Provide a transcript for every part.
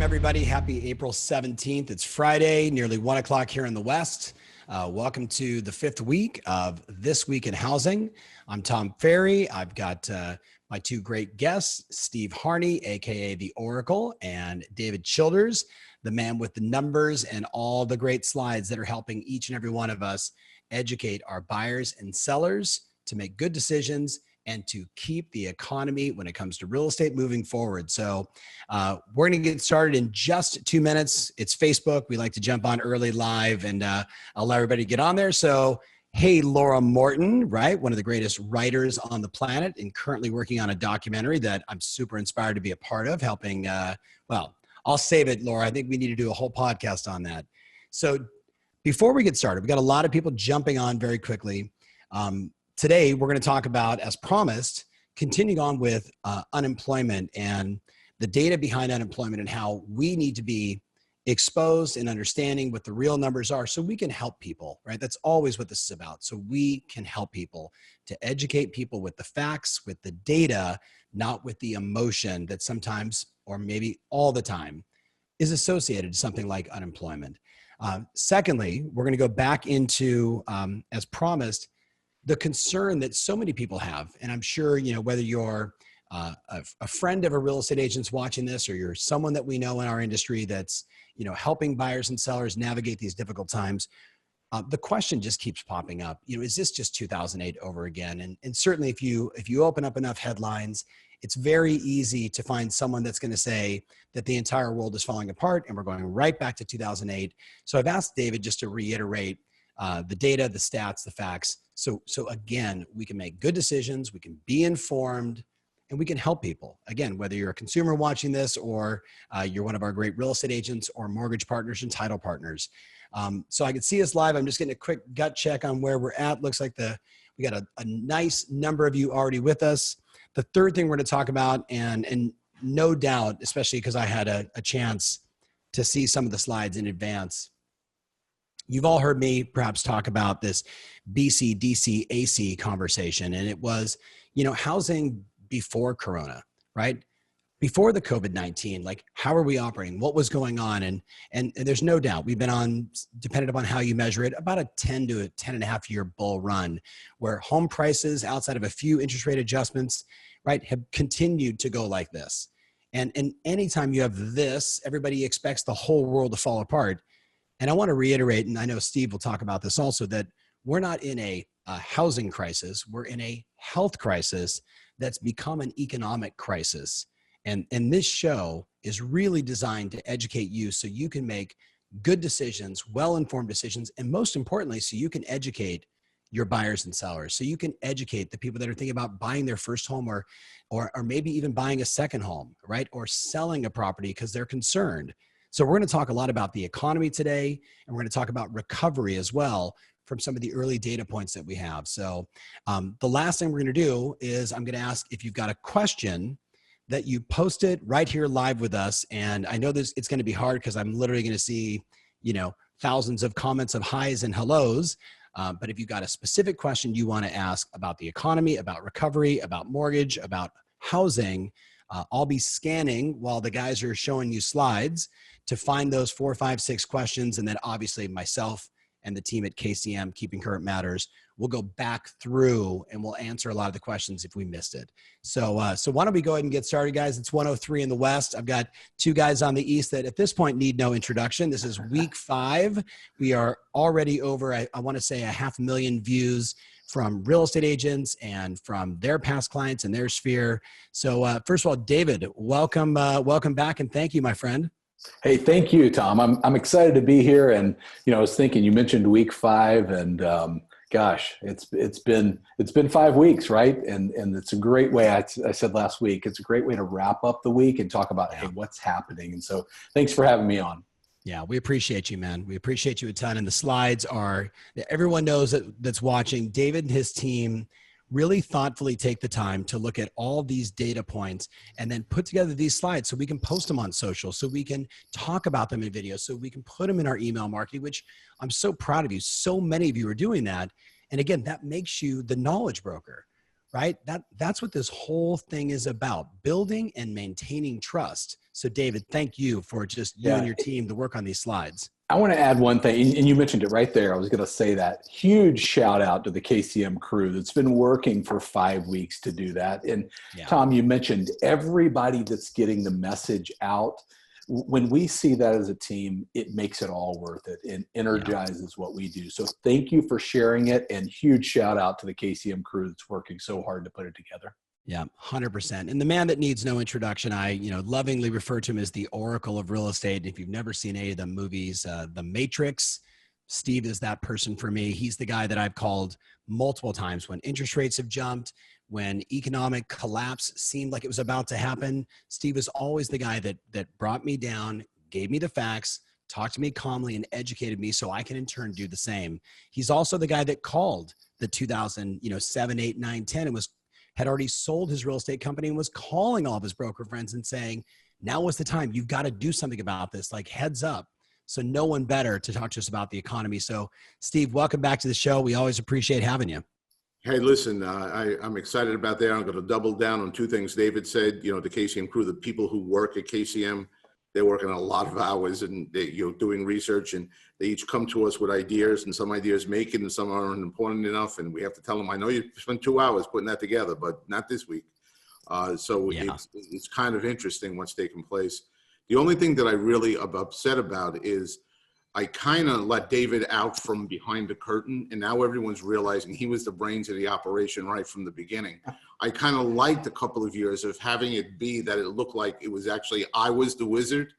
everybody. Happy April 17th. It's Friday, nearly 1 o'clock here in the West. Welcome to the fifth week of This Week in Housing. I'm Tom Ferry. I've got my two great guests, Steve Harney, aka The Oracle, and David Childers, the man with the numbers and all the great slides that are helping each and every one of us educate our buyers and sellers to make good decisions and to keep the economy when it comes to real estate moving forward. So we're gonna get started in just 2 minutes. It's Facebook. We like to jump on early live, and I'll let everybody get on there. So, hey, Laura Morton, right? One of the greatest writers on the planet and currently working on a documentary that I'm super inspired to be a part of, helping, well, I'll save it, Laura. I think we need to do a whole podcast on that. So before we get started, we got a lot of people jumping on very quickly. Today, we're going to talk about, as promised, continuing on with unemployment and the data behind unemployment and how we need to be exposed and understanding what the real numbers are so we can help people, right? That's always what this is about. So we can help people, to educate people with the facts, with the data, not with the emotion that sometimes, or maybe all the time, is associated to something like unemployment. Secondly, we're going to go back into, as promised, the concern that so many people have. And I'm sure, you know, whether you're a friend of a real estate agent's watching this, or you're someone that we know in our industry that's, you know, helping buyers and sellers navigate these difficult times, the question just keeps popping up. You know, is this just 2008 over again? And certainly if you open up enough headlines, it's very easy to find someone that's going to say that the entire world is falling apart and we're going right back to 2008. So I've asked David just to reiterate the data, the stats, the facts. So again, we can make good decisions, we can be informed, and we can help people. Again, whether you're a consumer watching this, or you're one of our great real estate agents or mortgage partners and title partners. So I can see us live. I'm just getting a quick gut check on where we're at. Looks like we got a nice number of you already with us. The third thing we're going to talk about, and no doubt, especially because I had a chance to see some of the slides in advance, you've all heard me perhaps talk about this BC, DC, AC conversation. And it was, you know, housing before Corona, right? Before the COVID-19, like, how are we operating? What was going on? And there's no doubt we've been on, depending upon how you measure it, about a 10 to a 10 and a half year bull run, where home prices, outside of a few interest rate adjustments, right, have continued to go like this. And anytime you have this, everybody expects the whole world to fall apart. And I want to reiterate, and I know Steve will talk about this also, that we're not in a housing crisis. We're in a health crisis that's become an economic crisis. And this show is really designed to educate you so you can make good decisions, well-informed decisions, and most importantly, so you can educate your buyers and sellers. So you can educate the people that are thinking about buying their first home, or maybe even buying a second home, right? Or selling a property because they're concerned. So we're going to talk a lot about the economy today, and we're going to talk about recovery as well from some of the early data points that we have. So the last thing we're going to do is I'm going to ask if you've got a question that you post it right here live with us. And I know it's going to be hard because I'm literally going to see, you know, thousands of comments of highs and hellos. But if you've got a specific question you want to ask about the economy, about recovery, about mortgage, about housing, I'll be scanning while the guys are showing you slides to find those 4, 5, 6 questions. And then obviously myself and the team at KCM, Keeping Current Matters, we'll go back through and we'll answer a lot of the questions if we missed it. So why don't we go ahead and get started, guys? It's 1:03 in the West. I've got two guys on the East that at this point need no introduction. This is week 5. We are already over, I want to say, 500,000 views from real estate agents and from their past clients and their sphere. So first of all, David, welcome back, and thank you, my friend. Hey, thank you, Tom. I'm excited to be here. And, you know, I was thinking, you mentioned week 5, and gosh, it's been 5 weeks, right? And it's a great way, I said last week, it's a great way to wrap up the week and talk about, hey, what's happening. And so thanks for having me on. Yeah, we appreciate you, man. We appreciate you a ton. And the slides are, everyone knows that's watching, David and his team really thoughtfully take the time to look at all these data points and then put together these slides so we can post them on social, so we can talk about them in videos, so we can put them in our email marketing, which I'm so proud of you. So many of you are doing that. And again, that makes you the knowledge broker, right? That's what this whole thing is about, building and maintaining trust. So David, thank you for just you and Yeah. your team to work on these slides. I want to add one thing, and you mentioned it right there. I was going to say that. Huge shout out to the KCM crew that's been working for 5 weeks to do that. And Yeah. Tom, you mentioned everybody that's getting the message out. When we see that as a team, it makes it all worth it and energizes what we do. So thank you for sharing it, and huge shout out to the KCM crew that's working so hard to put it together. Yeah, 100%. And the man that needs no introduction, I lovingly refer to him as the Oracle of real estate. And if you've never seen any of the movies, The Matrix, Steve is that person for me. He's the guy that I've called multiple times when interest rates have jumped, when economic collapse seemed like it was about to happen. Steve is always the guy that brought me down, gave me the facts, talked to me calmly, and educated me so I can in turn do the same. He's also the guy that called the 2007, 8, 9, 10 and had already sold his real estate company and was calling all of his broker friends and saying, now was the time. You've got to do something about this, like heads up. So no one better to talk to us about the economy. So Steve, welcome back to the show. We always appreciate having you. Hey, listen, I'm excited about that. I'm going to double down on two things David said. The KCM crew, the people who work at KCM, they're working a lot of hours and they, doing research, and they each come to us with ideas, and some ideas make it and some aren't important enough. And we have to tell them, I know you spent 2 hours putting that together, but not this week. It's kind of interesting what's taking place. The only thing that I really am upset about is I kind of let David out from behind the curtain, and now everyone's realizing he was the brains of the operation right from the beginning. I kind of liked a couple of years of having it be that it looked like it was actually I was the wizard.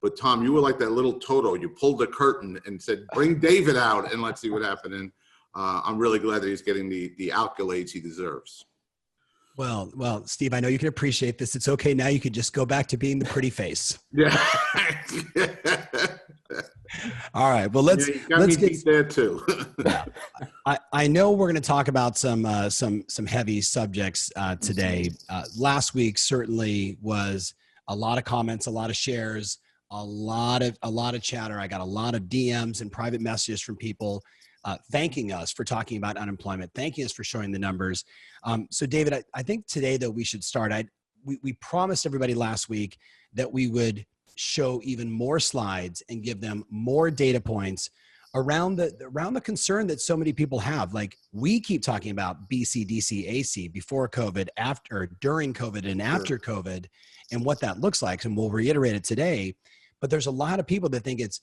But Tom, you were like that little Toto. You pulled the curtain and said, bring David out and let's see what happened. And I'm really glad that he's getting the accolades he deserves. Well, Steve, I know you can appreciate this. It's okay now. You could just go back to being the pretty face. Yeah. All right. Well, let's get there too. Yeah. I know we're going to talk about some heavy subjects today. Last week certainly was a lot of comments, a lot of shares, a lot of chatter. I got a lot of DMs and private messages from people thanking us for talking about unemployment, thanking us for showing the numbers. So David, I think today though we should start. We promised everybody last week that we would show even more slides and give them more data points around the concern that so many people have. Like we keep talking about BC, DC, AC before COVID, after, during COVID, and after COVID, and what that looks like. And we'll reiterate it today. But there's a lot of people that think it's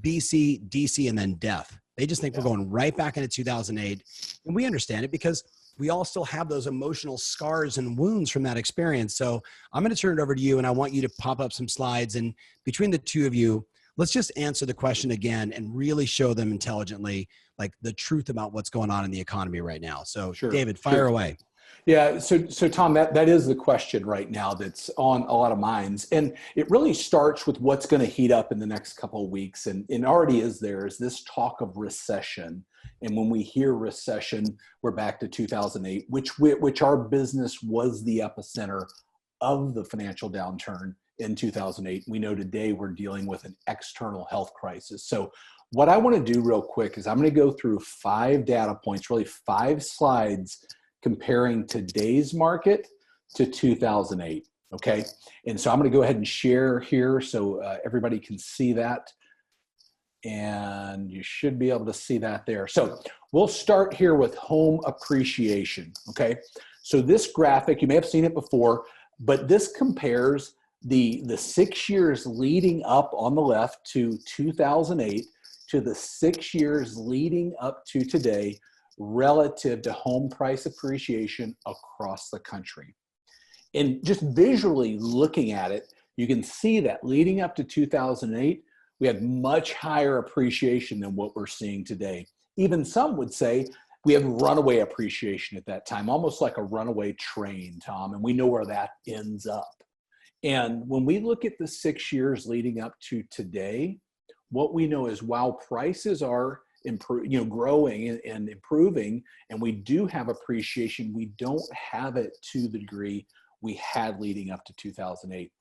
BC, DC, and then death. They just think we're going right back into 2008. And we understand it because we all still have those emotional scars and wounds from that experience. So I'm going to turn it over to you, and I want you to pop up some slides. And between the two of you, let's just answer the question again and really show them intelligently, like the truth about what's going on in the economy right now. So David, fire away. Yeah. So Tom, that is the question right now that's on a lot of minds. And it really starts with what's going to heat up in the next couple of weeks. And already is this talk of recession. And when we hear recession, we're back to 2008, which our business was the epicenter of the financial downturn in 2008. We know today we're dealing with an external health crisis. So what I want to do real quick is I'm going to go through 5 data points, really 5 slides comparing today's market to 2008. Okay. And so I'm going to go ahead and share here so everybody can see that. And you should be able to see that there. So we'll start here with home appreciation. Okay. So this graphic, you may have seen it before, but this compares the 6 years leading up on the left to 2008 to the 6 years leading up to today relative to home price appreciation across the country. And just visually looking at it, you can see that leading up to 2008, we had much higher appreciation than what we're seeing today. Even some would say we had runaway appreciation at that time, almost like a runaway train, Tom, and we know where that ends up. And when we look at the 6 years leading up to today, what we know is while prices are growing and improving, and we do have appreciation, we don't have it to the degree we had leading up to 2008.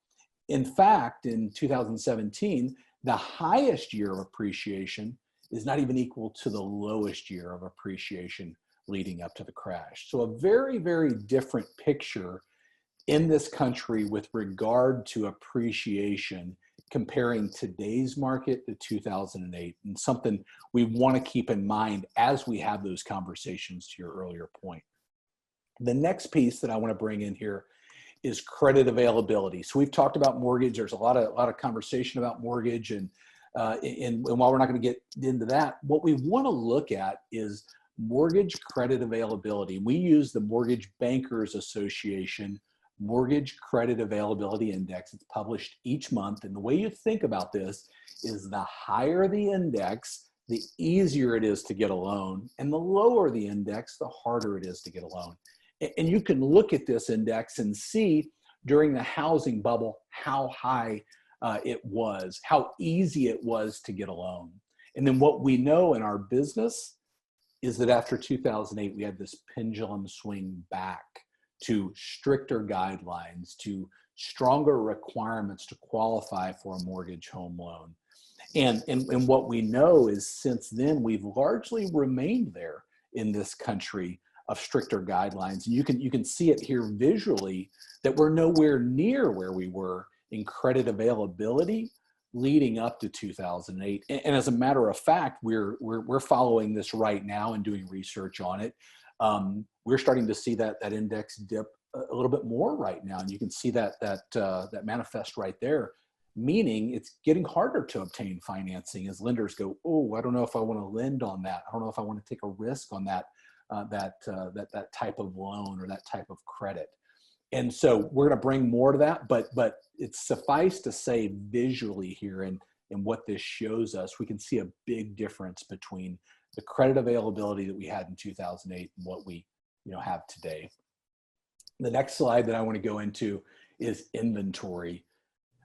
In fact, in 2017, the highest year of appreciation is not even equal to the lowest year of appreciation leading up to the crash. So a very, very different picture in this country with regard to appreciation, comparing today's market to 2008, and something we want to keep in mind as we have those conversations, to your earlier point. The next piece that I want to bring in here is credit availability. So we've talked about mortgage. There's a lot of conversation about mortgage, and while we're not going to get into that, what we want to look at is mortgage credit availability. We use the Mortgage Bankers Association Mortgage Credit Availability Index. It's published each month, and the way you think about this is the higher the index, the easier it is to get a loan, and the lower the index, the harder it is to get a loan. And you can look at this index and see during the housing bubble how high it was, how easy it was to get a loan. And then what we know in our business is that after 2008, we had this pendulum swing back to stricter guidelines, to stronger requirements to qualify for a mortgage home loan. And what we know is since then, we've largely remained there in this country of stricter guidelines. And you can see it here visually that we're nowhere near where we were in credit availability leading up to 2008. And as a matter of fact, we're following this right now and doing research on it. We're starting to see that index dip a little bit more right now, and you can see that manifest right there. Meaning it's getting harder to obtain financing as lenders go, oh, I don't know if I want to lend on that. I don't know if I want to take a risk on that type of loan or that type of credit. And so we're going to bring more to that, but it's suffice to say visually here and what this shows us, we can see a big difference between the credit availability that we had in 2008 and what we have today. The next slide that I want to go into is inventory.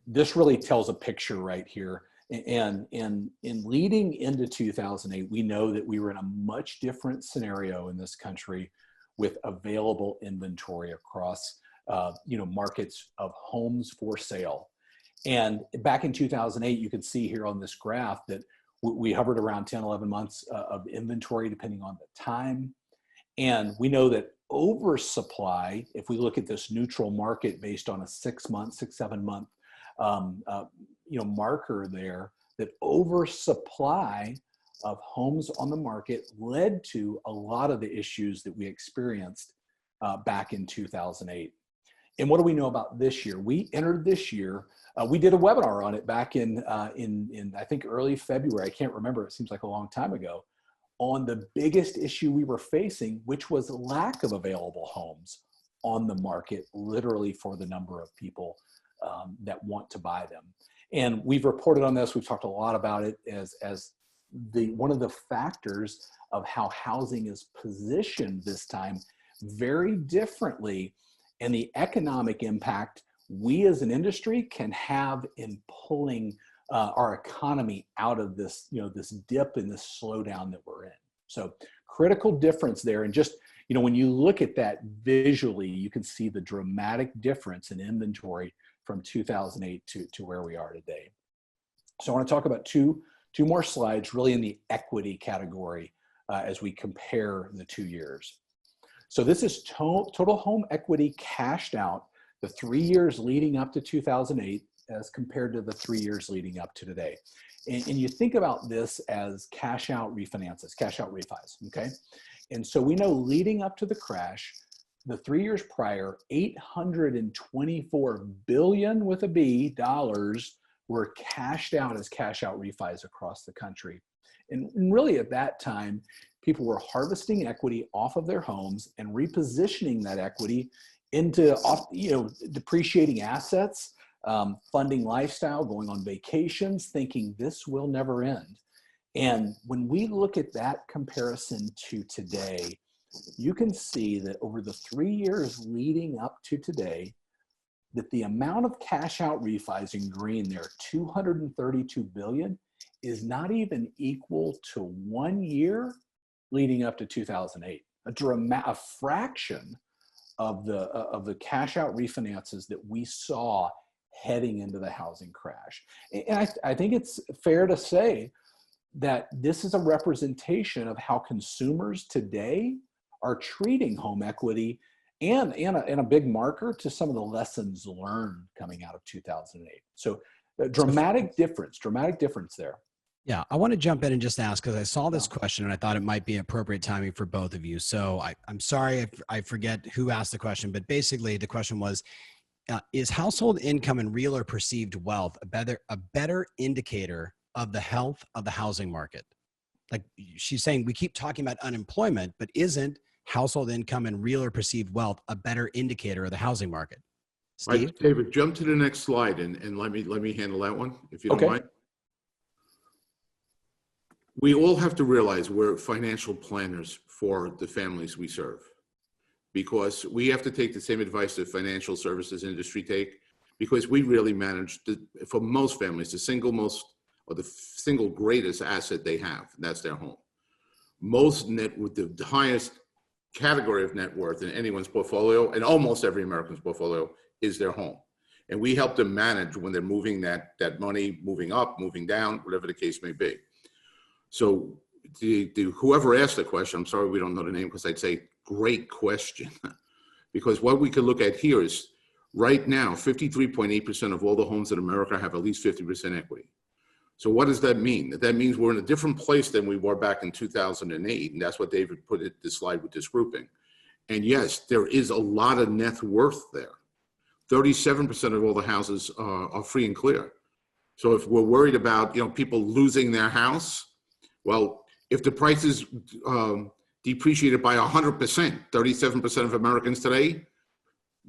This really tells a picture right here. And in leading into 2008, we know that we were in a much different scenario in this country with available inventory across markets of homes for sale. And back in 2008, you can see here on this graph that we hovered around 10, 11 months of inventory, depending on the time. And we know that oversupply, if we look at this neutral market based on a 6 month, 7 month marker there, that oversupply of homes on the market led to a lot of the issues that we experienced back in 2008. And what do we know about this year? We entered this year, we did a webinar on it back in I think early February. I can't remember, it seems like a long time ago, on the biggest issue we were facing, which was lack of available homes on the market, literally for the number of people that want to buy them. And we've reported on this, we've talked a lot about it as one of the factors of how housing is positioned this time very differently, and the economic impact we as an industry can have in pulling our economy out of this, this dip and this slowdown that we're in. So critical difference there. And just, when you look at that visually, you can see the dramatic difference in inventory from 2008 to where we are today. So I want to talk about two more slides really in the equity category as we compare the 2 years. So this is total home equity cashed out the 3 years leading up to 2008 as compared to the 3 years leading up to today. And you think about this as cash out refinances, cash out refis, okay? And so we know leading up to the crash, the 3 years prior, $824 billion with a B dollars were cashed out as cash out refis across the country. And really at that time, people were harvesting equity off of their homes and repositioning that equity into depreciating assets, funding lifestyle, going on vacations, thinking this will never end. And when we look at that comparison to today, you can see that over the 3 years leading up to today, that the amount of cash out refis in green there, 232 billion, is not even equal to 1 year leading up to 2008. A fraction of the cash out refinances that we saw heading into the housing crash. And I think it's fair to say that this is a representation of how consumers today are treating home equity and a big marker to some of the lessons learned coming out of 2008. So a dramatic difference there. Yeah, I want to jump in and just ask, because I saw this question and I thought it might be appropriate timing for both of you. So I'm sorry if I forget who asked the question, but basically the question was, is household income and real or perceived wealth a better indicator of the health of the housing market? Like she's saying, we keep talking about unemployment, but isn't household income and real or perceived wealth a better indicator of the housing market? Steve? Right, David, jump to the next slide and let me handle that one, if you don't mind. We all have to realize we're financial planners for the families we serve, because we have to take the same advice the financial services industry take, because we really manage, for most families, the single greatest asset they have, and that's their home. Most with the highest category of net worth in anyone's portfolio, and almost every American's portfolio, is their home. And we help them manage when they're moving that money, moving up, moving down, whatever the case may be. So whoever asked the question, I'm sorry we don't know the name, because I'd say great question. Because what we could look at here is right now, 53.8% of all the homes in America have at least 50% equity. So what does that mean? That means we're in a different place than we were back in 2008. And that's what David put it, this slide with this grouping. And yes, there is a lot of net worth there. 37% of all the houses are free and clear. So if we're worried about, people losing their house, well, if the prices depreciated by 100%, 37% of Americans today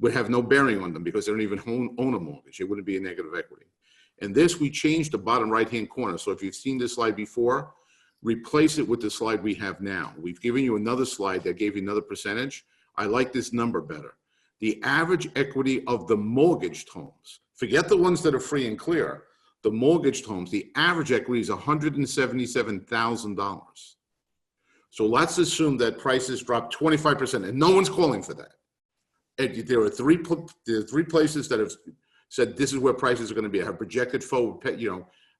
would have no bearing on them because they don't even own a mortgage. It wouldn't be a negative equity. And this, we changed the bottom right-hand corner. So if you've seen this slide before, replace it with the slide we have now. We've given you another slide that gave you another percentage. I like this number better. The average equity of the mortgaged homes, forget the ones that are free and clear, the mortgaged homes, the average equity is $177,000. So let's assume that prices drop 25%, and no one's calling for that. And there are three places that have said this is where prices are going to be. Have projected forward,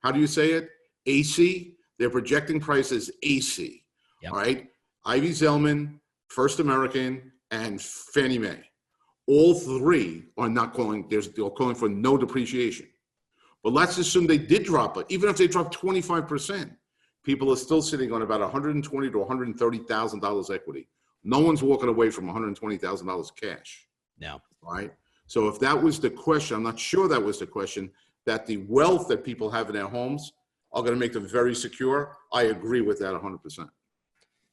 how do you say it? AC. They're projecting prices AC. Yep. All right. Ivy Zelman, First American, and Fannie Mae. All three are not calling. They're calling for no depreciation. But let's assume they did drop it. Even if they dropped 25%, people are still sitting on about $120,000 to $130,000 equity. No one's walking away from $120,000 cash. No. Right? So if that was the question, I'm not sure that was the question, that the wealth that people have in their homes are going to make them very secure. I agree with that 100%.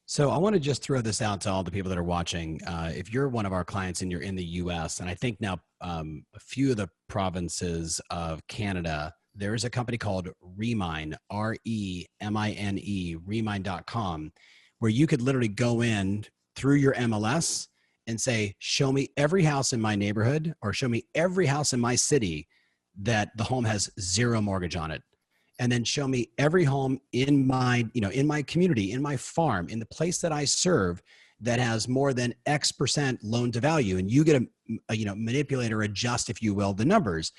So I want to just throw this out to all the people that are watching. If you're one of our clients and you're in the US, and I think now a few of the provinces of Canada, there's a company called Remine, R-E-M-I-N-E, remine.com, where you could literally go in through your MLS and say, show me every house in my neighborhood or show me every house in my city that the home has zero mortgage on it. And then show me every home in my, in my community, in my farm, in the place that I serve that has more than X% loan to value. And you get a manipulate or adjust, if you will, the numbers.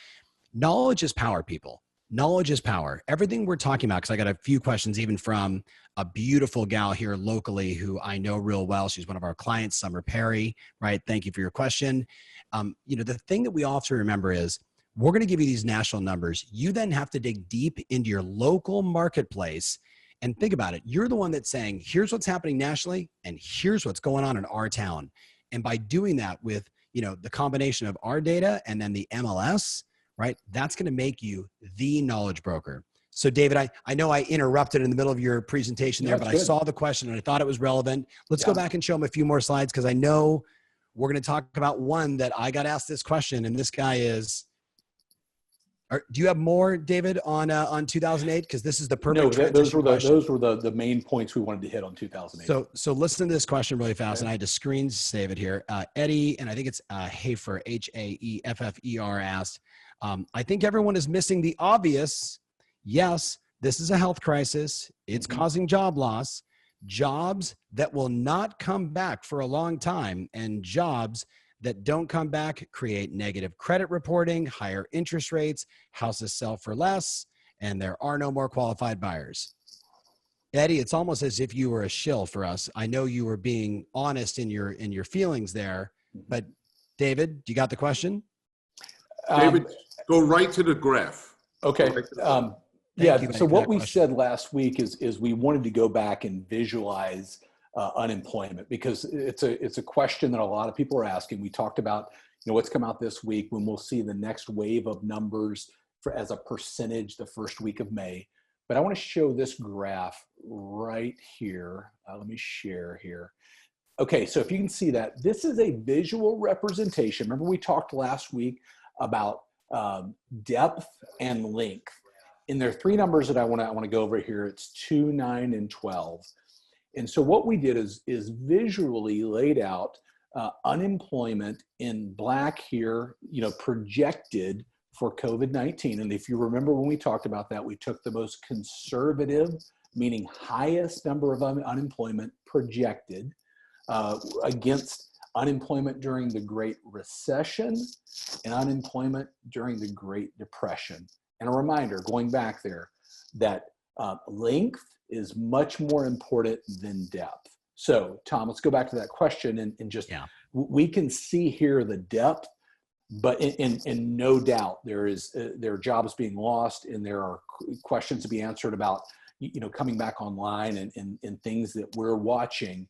Knowledge is power, people. Knowledge is power. Everything we're talking about, because I got a few questions even from a beautiful gal here locally who I know real well. She's one of our clients, Summer Perry, right? Thank you for your question. The thing that we all have to remember is we're going to give you these national numbers. You then have to dig deep into your local marketplace and think about it. You're the one that's saying, here's what's happening nationally and here's what's going on in our town. And by doing that with, the combination of our data and then the MLS, right? That's going to make you the knowledge broker. So David, I know I interrupted in the middle of your presentation there, but I saw the question and I thought it was relevant. Let's go back and show them a few more slides, because I know we're going to talk about one that I got asked this question, and this guy is, do you have more, David, on 2008? Because this is the perfect transition question. Those were the main points we wanted to hit on 2008. So listen to this question really fast, and I had to screen save it here. Eddie, and I think it's Hafer, H-A-E-F-F-E-R, asked, I think everyone is missing the obvious. Yes, this is a health crisis. It's causing job loss, jobs that will not come back for a long time, and jobs that don't come back create negative credit reporting, higher interest rates, houses sell for less, and there are no more qualified buyers. Eddie, it's almost as if you were a shill for us. I know you were being honest in your feelings there, but David, you got the question? David, go right to the graph. Okay. Right to the Yeah. you, So Eddie, what we said last week is we wanted to go back and visualize unemployment, because it's a question that a lot of people are asking. We talked about, what's come out this week, when we'll see the next wave of numbers as a percentage the first week of May. But I want to show this graph right here. Let me share here. Okay, so if you can see that, this is a visual representation. Remember we talked last week about depth and length. And there are three numbers that I want to go over here. It's 2, 9, and 12. And so what we did is visually laid out unemployment in black here, projected for COVID-19. And if you remember when we talked about that, we took the most conservative, meaning highest number of unemployment projected against unemployment during the Great Recession and unemployment during the Great Depression. And a reminder, going back there, that length is much more important than depth. So, Tom, let's go back to that question and just, we can see here the depth, but in no doubt there are jobs being lost, and there are questions to be answered about, coming back online and things that we're watching.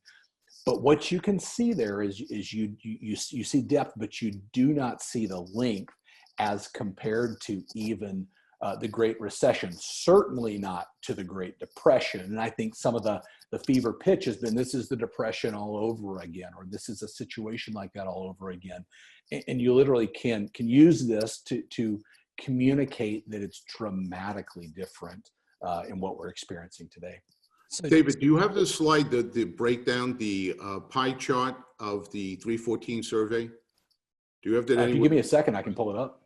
But what you can see there is you see depth, but you do not see the length as compared to even the Great Recession, certainly not to the Great Depression. And I think some of the fever pitch has been, this is the Depression all over again, or this is a situation like that all over again. And you literally can use this to communicate that it's dramatically different in what we're experiencing today. So, David, do you have the slide, the breakdown, the pie chart of the 314 survey? Do you have that? If you give me a second, I can pull it up.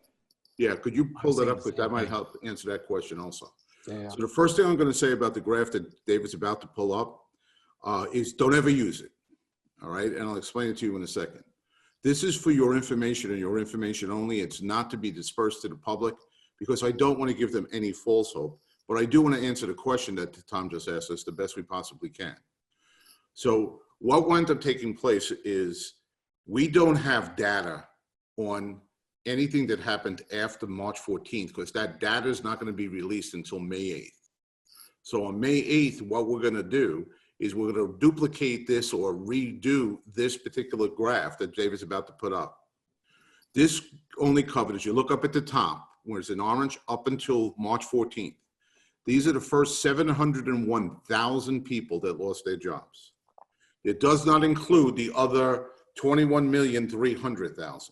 Yeah, could you pull that up? Because that might help answer that question also. Yeah. So the first thing I'm going to say about the graph that David's about to pull up is don't ever use it. All right, and I'll explain it to you in a second. This is for your information and your information only. It's not to be dispersed to the public, because I don't want to give them any false hope. But I do want to answer the question that Tom just asked us the best we possibly can. So what wound up taking place is we don't have data on anything that happened after March 14th, because that data is not going to be released until May 8th. So on May 8th, what we're going to do is we're going to duplicate this or redo this particular graph that David's about to put up. This only covered, as you look up at the top, where it's in orange, up until March 14th. These are the first 701,000 people that lost their jobs. It does not include the other 21,300,000.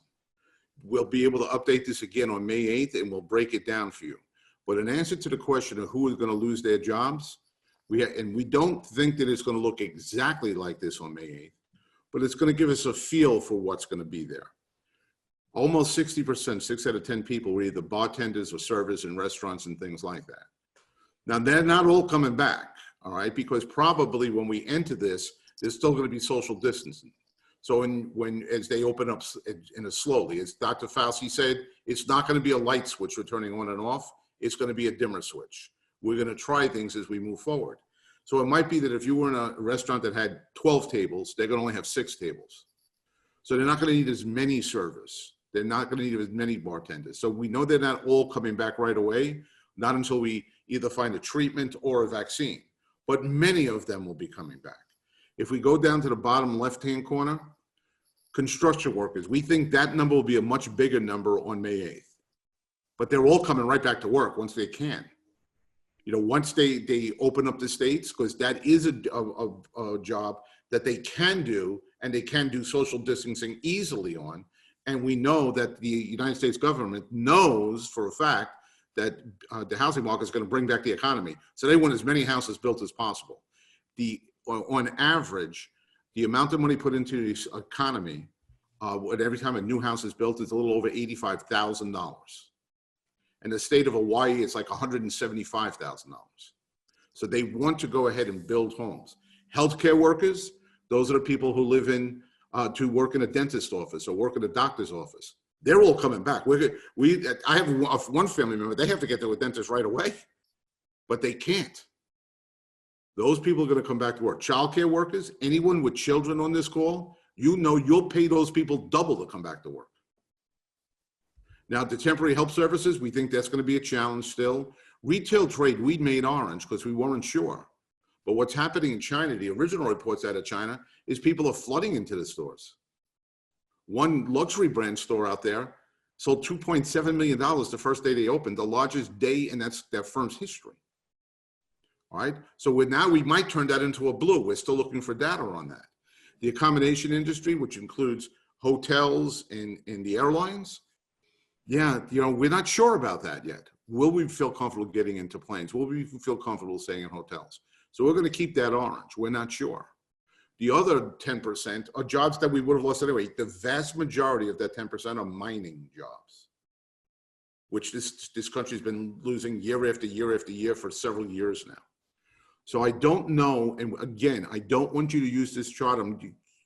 We'll be able to update this again on May 8th, and we'll break it down for you. But in answer to the question of who is going to lose their jobs, we don't think that it's going to look exactly like this on May 8th, but it's going to give us a feel for what's going to be there. Almost 60%, 6 out of 10 people were either bartenders or servers in restaurants and things like that. Now, they're not all coming back, all right, because probably when we enter this, there's still going to be social distancing. So as they open up slowly, as Dr. Fauci said, it's not going to be a light switch we're turning on and off. It's going to be a dimmer switch. We're going to try things as we move forward. So it might be that if you were in a restaurant that had 12 tables, they're going to only have 6 tables. So they're not going to need as many servers. They're not going to need as many bartenders. So we know they're not all coming back right away, not until we either find a treatment or a vaccine. But many of them will be coming back. If we go down to the bottom left-hand corner, construction workers, we think that number will be a much bigger number on May 8th. But they're all coming right back to work once they can. Once they open up the states, because that is a job that they can do, and they can do social distancing easily on. And we know that the United States government knows for a fact that the housing market is going to bring back the economy. So they want as many houses built as possible. On average, the amount of money put into this economy, every time a new house is built, is a little over $85,000. And the state of Hawaii is like $175,000. So they want to go ahead and build homes. Healthcare workers, those are the people who live to work in a dentist office or work in a doctor's office. They're all coming back. I have one family member, they have to get to a dentist right away, but they can't. Those people are going to come back to work. Childcare workers, anyone with children on this call, you know you'll pay those people double to come back to work. Now, the temporary help services, we think that's going to be a challenge still. Retail trade, we made orange because we weren't sure. But what's happening in China, the original reports out of China, is people are flooding into the stores. One luxury brand store out there sold $2.7 million the first day they opened, the largest day in that firm's history. All right, so we might turn that into a blue. We're still looking for data on that. The accommodation industry, which includes hotels and the airlines, yeah, we're not sure about that yet. Will we feel comfortable getting into planes? Will we feel comfortable staying in hotels? So we're going to keep that orange. We're not sure. The other 10% are jobs that we would have lost anyway. The vast majority of that 10% are mining jobs, which this country's been losing year after year after year for several years now. So I don't know, and again, I don't want you to use this chart. I'm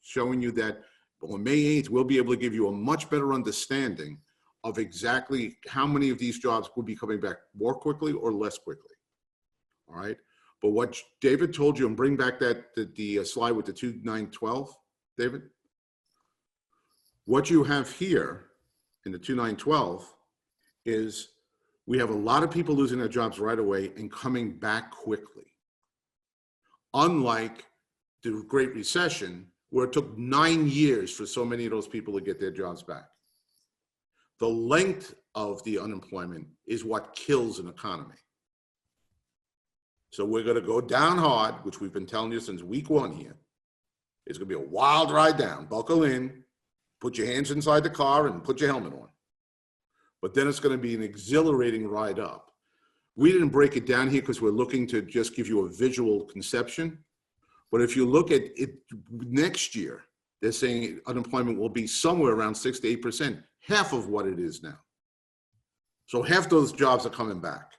showing you that on May 8th, we'll be able to give you a much better understanding of exactly how many of these jobs will be coming back more quickly or less quickly. All right. But what David told you, and bring back the slide with the 2912, David. What you have here in the 2912 is we have a lot of people losing their jobs right away and coming back quickly. Unlike the Great Recession, where it took 9 years for so many of those people to get their jobs back. The length of the unemployment is what kills an economy. So we're going to go down hard, which we've been telling you since week 1 here. It's going to be a wild ride down. Buckle in, put your hands inside the car and put your helmet on. But then it's going to be an exhilarating ride up. We didn't break it down here because we're looking to just give you a visual conception. But if you look at it next year, they're saying unemployment will be somewhere around 6 to 8%, half of what it is now. So half those jobs are coming back.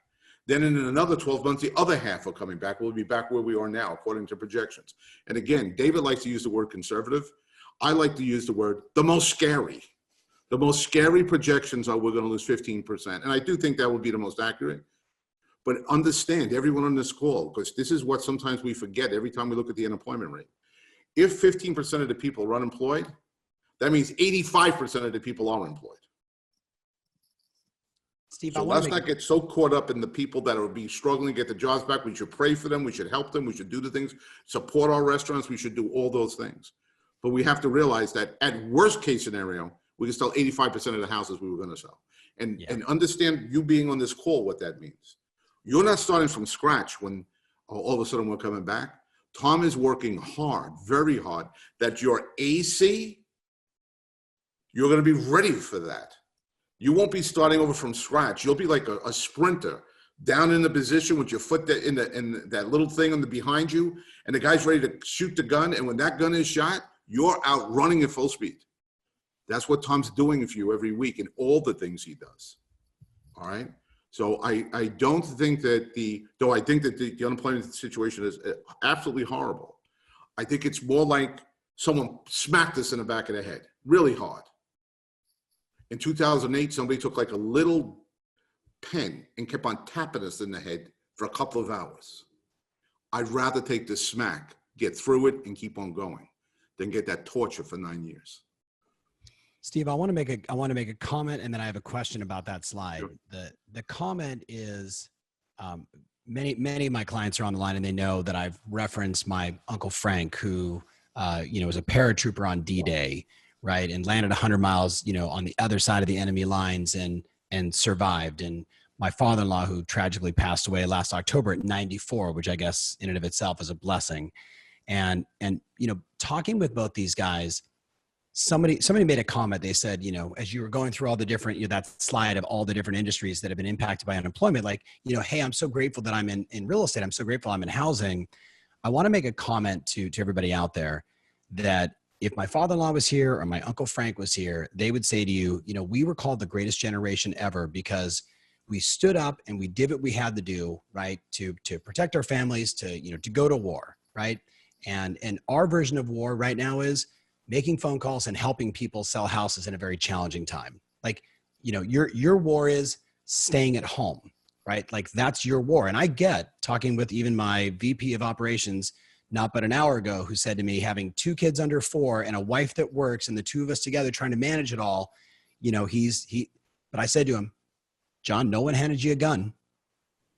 Then in another 12 months, the other half are coming back. We'll be back where we are now, according to projections. And again, David likes to use the word conservative. I like to use the word the most scary. The most scary projections are we're going to lose 15%. And I do think that would be the most accurate. But understand, everyone on this call, because this is what sometimes we forget every time we look at the unemployment rate. If 15% of the people are unemployed, that means 85% of the people are employed. Steve, so let's not get so caught up in the people that will be struggling to get the jobs back. We should pray for them. We should help them. We should do the things, support our restaurants. We should do all those things. But we have to realize that at worst case scenario, we can sell 85% of the houses we were going to sell. And understand, you being on this call, what that means. You're not starting from scratch when all of a sudden we're coming back. Tom is working hard, very hard, that your AC, you're going to be ready for that. You won't be starting over from scratch. You'll be like a sprinter down in the position with your foot in that little thing on the behind you, and the guy's ready to shoot the gun. And when that gun is shot, you're out running at full speed. That's what Tom's doing for you every week in all the things he does. All right. So I don't think that though I think that the unemployment situation is absolutely horrible. I think it's more like someone smacked us in the back of the head, really hard. In 2008, somebody took like a little pen and kept on tapping us in the head for a couple of hours. I'd rather take the smack, get through it, and keep on going than get that torture for 9 years. Steve, I want to make a comment, and then I have a question about that slide. Sure. The comment is, many of my clients are on the line, and they know that I've referenced my Uncle Frank, who was a paratrooper on D-Day, right, and landed 100 miles, on the other side of the enemy lines and survived. And my father-in-law, who tragically passed away last October at 94, which I guess in and of itself is a blessing. And talking with both these guys, somebody made a comment. They said, as you were going through all the different, that slide of all the different industries that have been impacted by unemployment, like, hey, I'm so grateful that I'm in real estate. I'm so grateful I'm in housing. I want to make a comment to everybody out there that if my father-in-law was here or my Uncle Frank was here, they would say to you, we were called the greatest generation ever because we stood up and we did what we had to do, right, to protect our families, to go to war, right? And our version of war right now is making phone calls and helping people sell houses in a very challenging time. Like, your war is staying at home, right? Like that's your war. And I get talking with even my VP of operations not but an hour ago, who said to me, having 2 kids under 4 and a wife that works and the 2 of us together trying to manage it all, you know, but I said to him, John, no one handed you a gun.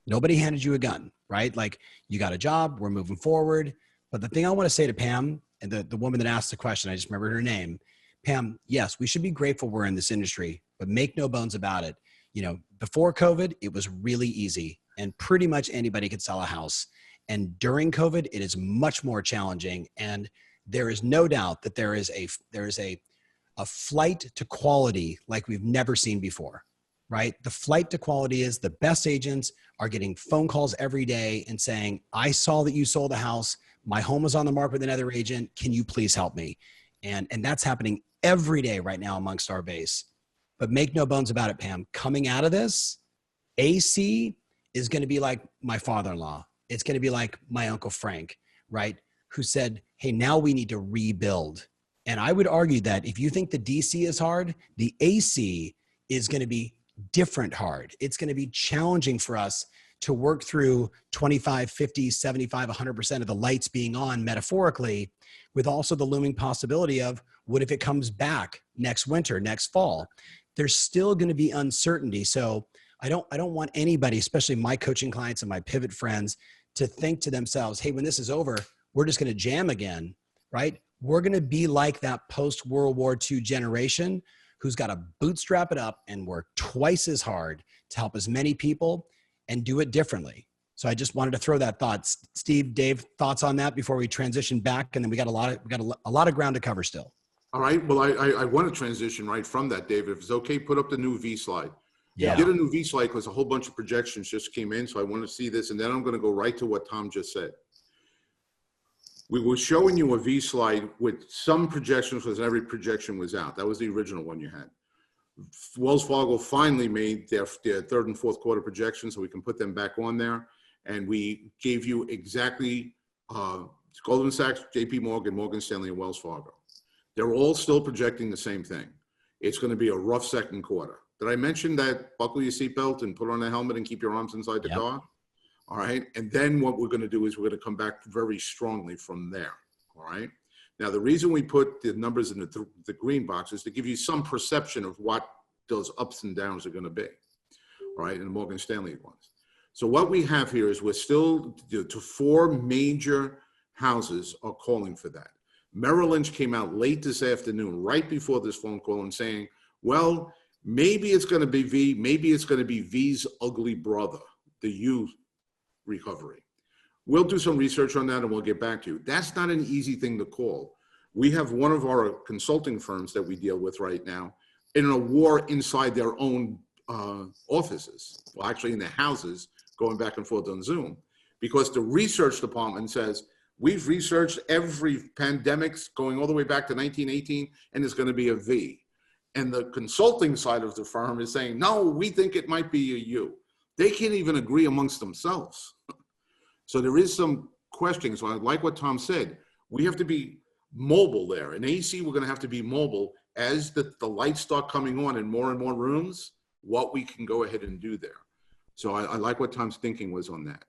Nobody handed you a gun, right? Like you got a job, we're moving forward. But the thing I want to say to Pam and the woman that asked the question, I just remembered her name, Pam, yes, we should be grateful we're in this industry, but make no bones about it. You know, before COVID, it was really easy and pretty much anybody could sell a house. And during COVID, it is much more challenging. And there is no doubt that there is a flight to quality like we've never seen before, right? The flight to quality is the best agents are getting phone calls every day and saying, I saw that you sold a house. My home was on the market with another agent. Can you please help me? And that's happening every day right now amongst our base. But make no bones about it, Pam, coming out of this, AC is going to be like my father-in-law. It's going to be like my Uncle Frank, right? Who said, hey, now we need to rebuild. And I would argue that if you think the DC is hard, the AC is going to be different hard. It's going to be challenging for us to work through 25, 50, 75, 100% of the lights being on metaphorically, with also the looming possibility of what if it comes back next winter, next fall? There's still going to be uncertainty. So I don't want anybody, especially my coaching clients and my pivot friends, to think to themselves, hey, when this is over, we're just going to jam again, right? We're going to be like that post-World War II generation who's got to bootstrap it up and work twice as hard to help as many people and do it differently. So I just wanted to throw that thought. Steve, Dave, thoughts on that before we transition back? And then we got a lot of ground to cover still. All right. Well, I want to transition right from that, David. If it's okay, put up the new V slide. Yeah. I did a new V slide because a whole bunch of projections just came in. So I want to see this. And then I'm going to go right to what Tom just said. We were showing you a V slide with some projections because every projection was out. That was the original one you had. Wells Fargo finally made their third and fourth quarter projections, so we can put them back on there. And we gave you exactly Goldman Sachs, JP Morgan, Morgan Stanley, and Wells Fargo. They're all still projecting the same thing. It's going to be a rough second quarter. Did I mention that buckle your seatbelt and put on a helmet and keep your arms inside the car? All right. And then what we're going to do is we're going to come back very strongly from there. All right. Now, the reason we put the numbers in the green box is to give you some perception of what those ups and downs are going to be. All right. And the Morgan Stanley ones. So what we have here is we're still to 4 major houses are calling for that. Merrill Lynch came out late this afternoon, right before this phone call, and saying, well, maybe it's going to be V, maybe it's going to be V's ugly brother, the U recovery. We'll do some research on that and we'll get back to you. That's not an easy thing to call. We have one of our consulting firms that we deal with right now in a war inside their own offices, well, actually in their houses, going back and forth on Zoom, because the research department says, we've researched every pandemic going all the way back to 1918, and it's going to be a V. And the consulting side of the firm is saying, no, we think it might be a U. They can't even agree amongst themselves. So there is some questioning. So I like what Tom said. We have to be mobile there. In AC, we're going to have to be mobile as the lights start coming on in more and more rooms, what we can go ahead and do there. So I like what Tom's thinking was on that.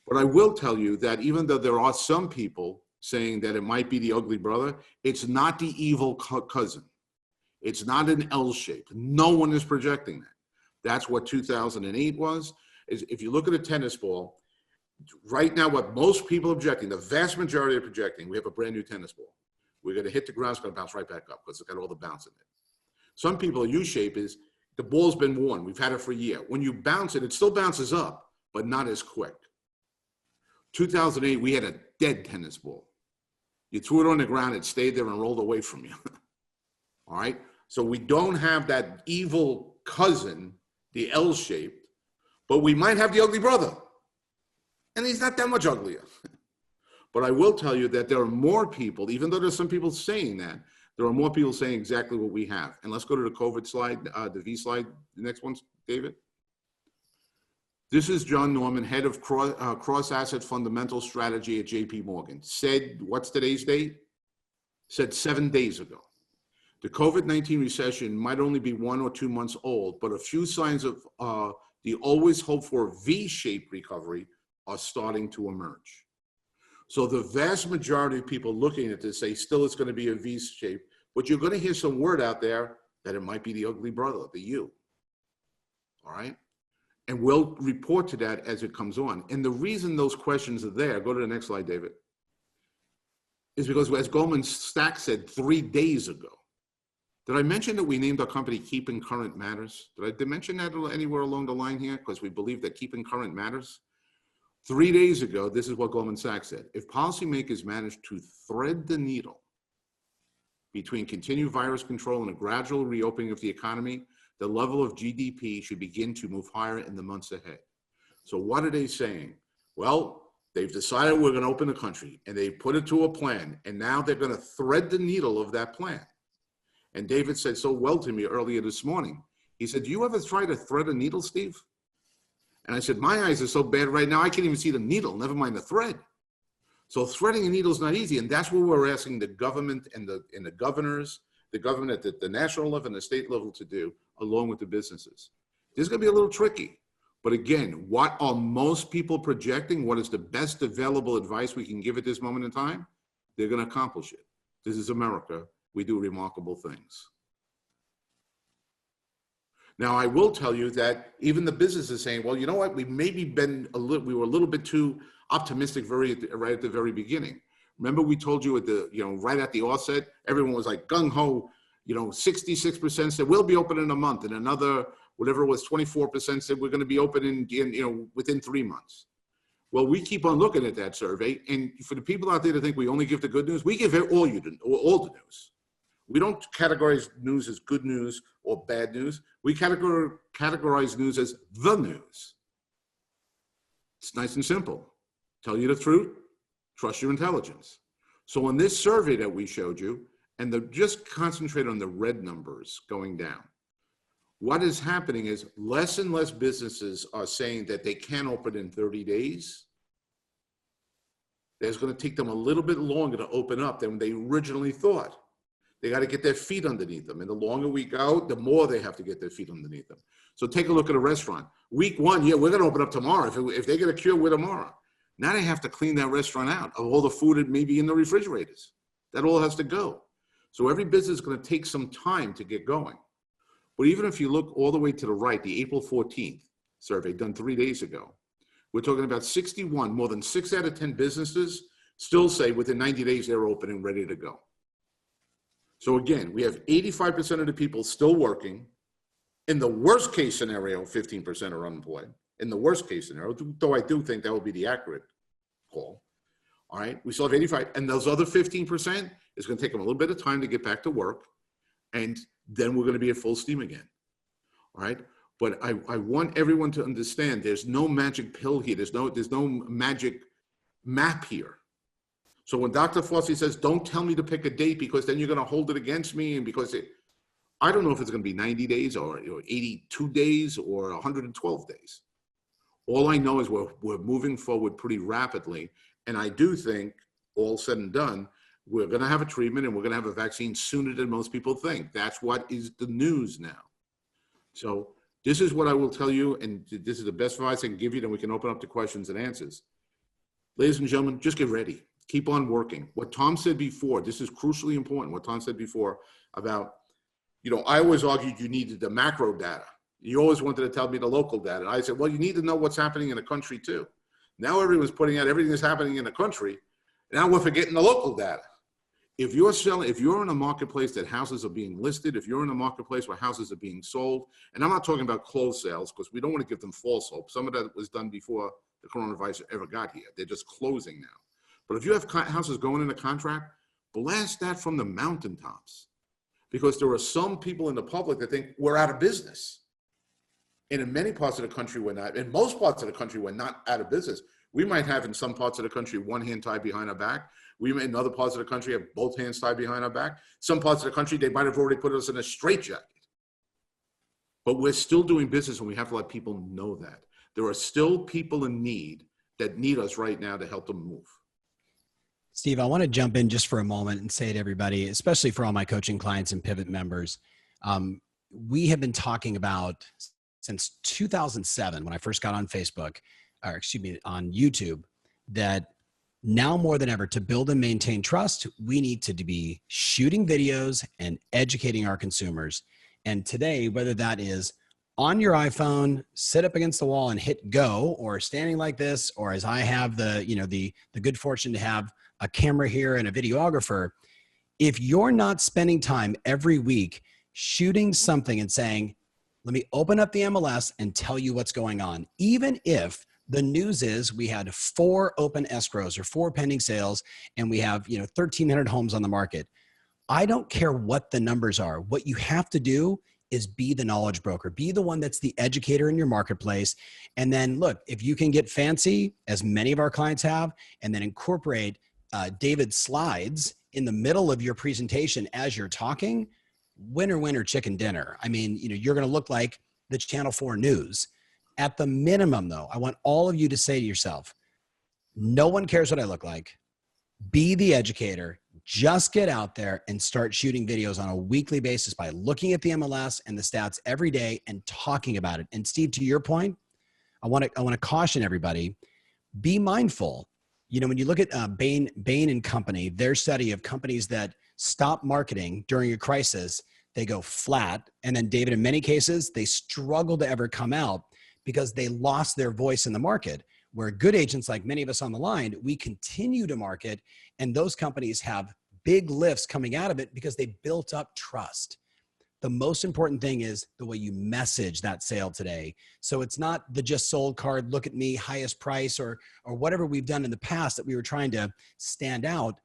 But I will tell you that even though there are some people saying that it might be the ugly brother, it's not the evil cousin. It's not an L shape. No one is projecting that. That's what 2008 was. Is if you look at a tennis ball, right now what most people are projecting, the vast majority are projecting, we have a brand new tennis ball. We're going to hit the ground, it's going to bounce right back up because it's got all the bounce in it. Some people, a U shape is the ball's been worn. We've had it for a year. When you bounce it, it still bounces up, but not as quick. 2008, we had a dead tennis ball. You threw it on the ground, it stayed there and rolled away from you. All right? So we don't have that evil cousin, the L-shaped, but we might have the ugly brother. And he's not that much uglier. But I will tell you that there are more people, even though there's some people saying that, there are more people saying exactly what we have. And let's go to the COVID slide, the V slide, the next one, David. This is John Norman, head of cross-asset fundamental strategy at JP Morgan. Said, what's today's date? Said 7 days ago. The COVID-19 recession might only be 1 or 2 months old, but a few signs of the always hoped for V-shaped recovery are starting to emerge. So the vast majority of people looking at this say still it's going to be a V-shape, but you're going to hear some word out there that it might be the ugly brother, the U. All right? And we'll report to that as it comes on. And the reason those questions are there, go to the next slide, David, is because as Goldman Sachs said 3 days ago, did I mention that we named our company Keeping Current Matters? Did I mention that anywhere along the line here? Because we believe that keeping current matters. 3 days ago, this is what Goldman Sachs said. If policymakers manage to thread the needle between continued virus control and a gradual reopening of the economy, the level of GDP should begin to move higher in the months ahead. So what are they saying? Well, they've decided we're going to open the country, and they put it to a plan, and now they're going to thread the needle of that plan. And David said so well to me earlier this morning. He said, do you ever try to thread a needle, Steve? And I said, my eyes are so bad right now, I can't even see the needle, never mind the thread. So threading a needle is not easy. And that's what we're asking the government and the governors, the government at the national level and the state level to do, along with the businesses. This is going to be a little tricky. But again, what are most people projecting? What is the best available advice we can give at this moment in time? They're going to accomplish it. This is America. We do remarkable things. Now, I will tell you that even the business is saying, well, you know what? We maybe we were a little bit too optimistic right at the very beginning. Remember we told you right at the offset, everyone was like gung ho, 66% said we'll be open in a month, and another, whatever it was, 24% said we're going to be open in within 3 months. Well, we keep on looking at that survey, and for the people out there to think we only give the good news, we give all the news. We don't categorize news as good news or bad news. We categorize news as the news. It's nice and simple. Tell you the truth, trust your intelligence. So on this survey that we showed you, and just concentrate on the red numbers going down, what is happening is less and less businesses are saying that they can open in 30 days. It's going to take them a little bit longer to open up than they originally thought. They got to get their feet underneath them. And the longer we go, the more they have to get their feet underneath them. So take a look at a restaurant. Week 1, yeah, we're going to open up tomorrow. If they get a cure, we're tomorrow. Now they have to clean that restaurant out of all the food that may be in the refrigerators. That all has to go. So every business is going to take some time to get going. But even if you look all the way to the right, the April 14th survey done 3 days ago, we're talking about 61, more than 6 out of 10 businesses still say within 90 days they're open and ready to go. So again, we have 85% of the people still working. In the worst case scenario, 15% are unemployed. In the worst case scenario, though I do think that would be the accurate call. All right, we still have 85, and those other 15% is going to take them a little bit of time to get back to work, and then we're going to be at full steam again. All right, but I want everyone to understand there's no magic pill here. There's no magic map here. So when Dr. Fauci says, don't tell me to pick a date because then you're going to hold it against me, and I don't know if it's going to be 90 days or 82 days or 112 days. All I know is we're moving forward pretty rapidly. And I do think, all said and done, we're going to have a treatment and we're going to have a vaccine sooner than most people think. That's what is the news now. So this is what I will tell you, and this is the best advice I can give you, then we can open up to questions and answers. Ladies and gentlemen, just get ready. Keep on working. What Tom said before, this is crucially important, what Tom said before about, I always argued you needed the macro data. You always wanted to tell me the local data. And I said, well, you need to know what's happening in the country too. Now everyone's putting out everything that's happening in the country. Now we're forgetting the local data. If you're in a marketplace that houses are being listed, if you're in a marketplace where houses are being sold, and I'm not talking about closed sales because we don't want to give them false hope. Some of that was done before the coronavirus ever got here. They're just closing now. But if you have houses going into contract, blast that from the mountaintops. Because there are some people in the public that think we're out of business. And in many parts of the country, we're not. In most parts of the country, we're not out of business. We might have in some parts of the country one hand tied behind our back. We may in other parts of the country have both hands tied behind our back. Some parts of the country, they might have already put us in a straitjacket. But we're still doing business, and we have to let people know that. There are still people in need that need us right now to help them move. Steve, I want to jump in just for a moment and say to everybody, especially for all my coaching clients and Pivot members, we have been talking about since 2007, when I first got on Facebook, or excuse me, on YouTube, that now more than ever, to build and maintain trust, we need to be shooting videos and educating our consumers. And today, whether that is on your iPhone, sit up against the wall and hit go, or standing like this, or as I have the good fortune to have a camera here and a videographer, if you're not spending time every week shooting something and saying, let me open up the MLS and tell you what's going on, even if the news is we had 4 open escrows or 4 pending sales and we have 1,300 homes on the market. I don't care what the numbers are. What you have to do is be the knowledge broker, be the one that's the educator in your marketplace. And then look, if you can get fancy, as many of our clients have, and then incorporate David's slides in the middle of your presentation as you're talking, winner, winner, chicken dinner. I mean, you're going to look like the Channel 4 News. At the minimum, though, I want all of you to say to yourself, no one cares what I look like. Be the educator. Just get out there and start shooting videos on a weekly basis by looking at the MLS and the stats every day and talking about it. And Steve, to your point, I want to caution everybody, be mindful. When you look at Bain and Company, their study of companies that stop marketing during a crisis, they go flat. And then David, in many cases, they struggle to ever come out because they lost their voice in the market. Where good agents, like many of us on the line, we continue to market, and those companies have big lifts coming out of it because they built up trust. The most important thing is the way you message that sale today. So it's not the just sold card, look at me, highest price, or whatever we've done in the past that we were trying to stand out.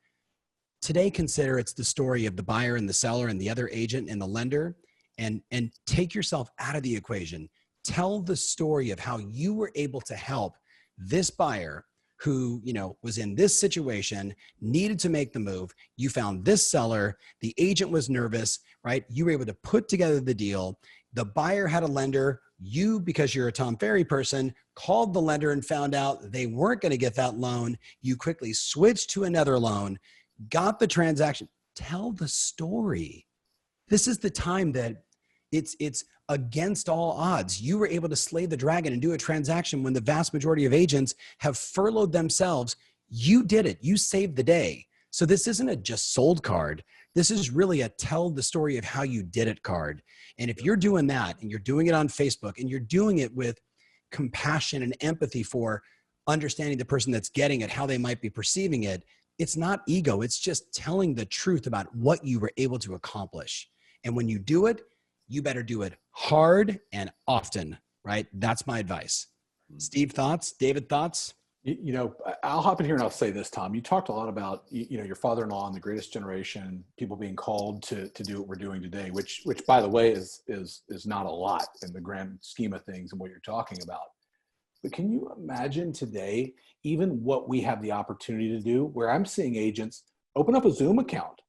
Today, consider it's the story of the buyer and the seller and the other agent and the lender, and take yourself out of the equation. Tell the story of how you were able to help this buyer who, was in this situation, needed to make the move. You found this seller, the agent was nervous, right? You were able to put together the deal. The buyer had a lender. You, because you're a Tom Ferry person, called the lender and found out they weren't going to get that loan. You quickly switched to another loan, got the transaction. Tell the story. This is the time that it's against all odds. You were able to slay the dragon and do a transaction when the vast majority of agents have furloughed themselves. You did it. You saved the day. So this isn't a just sold card. This is really a tell the story of how you did it card. And if you're doing that and you're doing it on Facebook and you're doing it with compassion and empathy for understanding the person that's getting it, how they might be perceiving it, it's not ego. It's just telling the truth about what you were able to accomplish. And when you do it, you better do it hard and often, right? That's my advice. Steve, thoughts? David, thoughts? I'll hop in here and I'll say this, Tom. You talked a lot about, your father-in-law and the greatest generation, people being called to do what we're doing today, which by the way, is not a lot in the grand scheme of things and what you're talking about. But can you imagine today, even what we have the opportunity to do, where I'm seeing agents open up a Zoom account.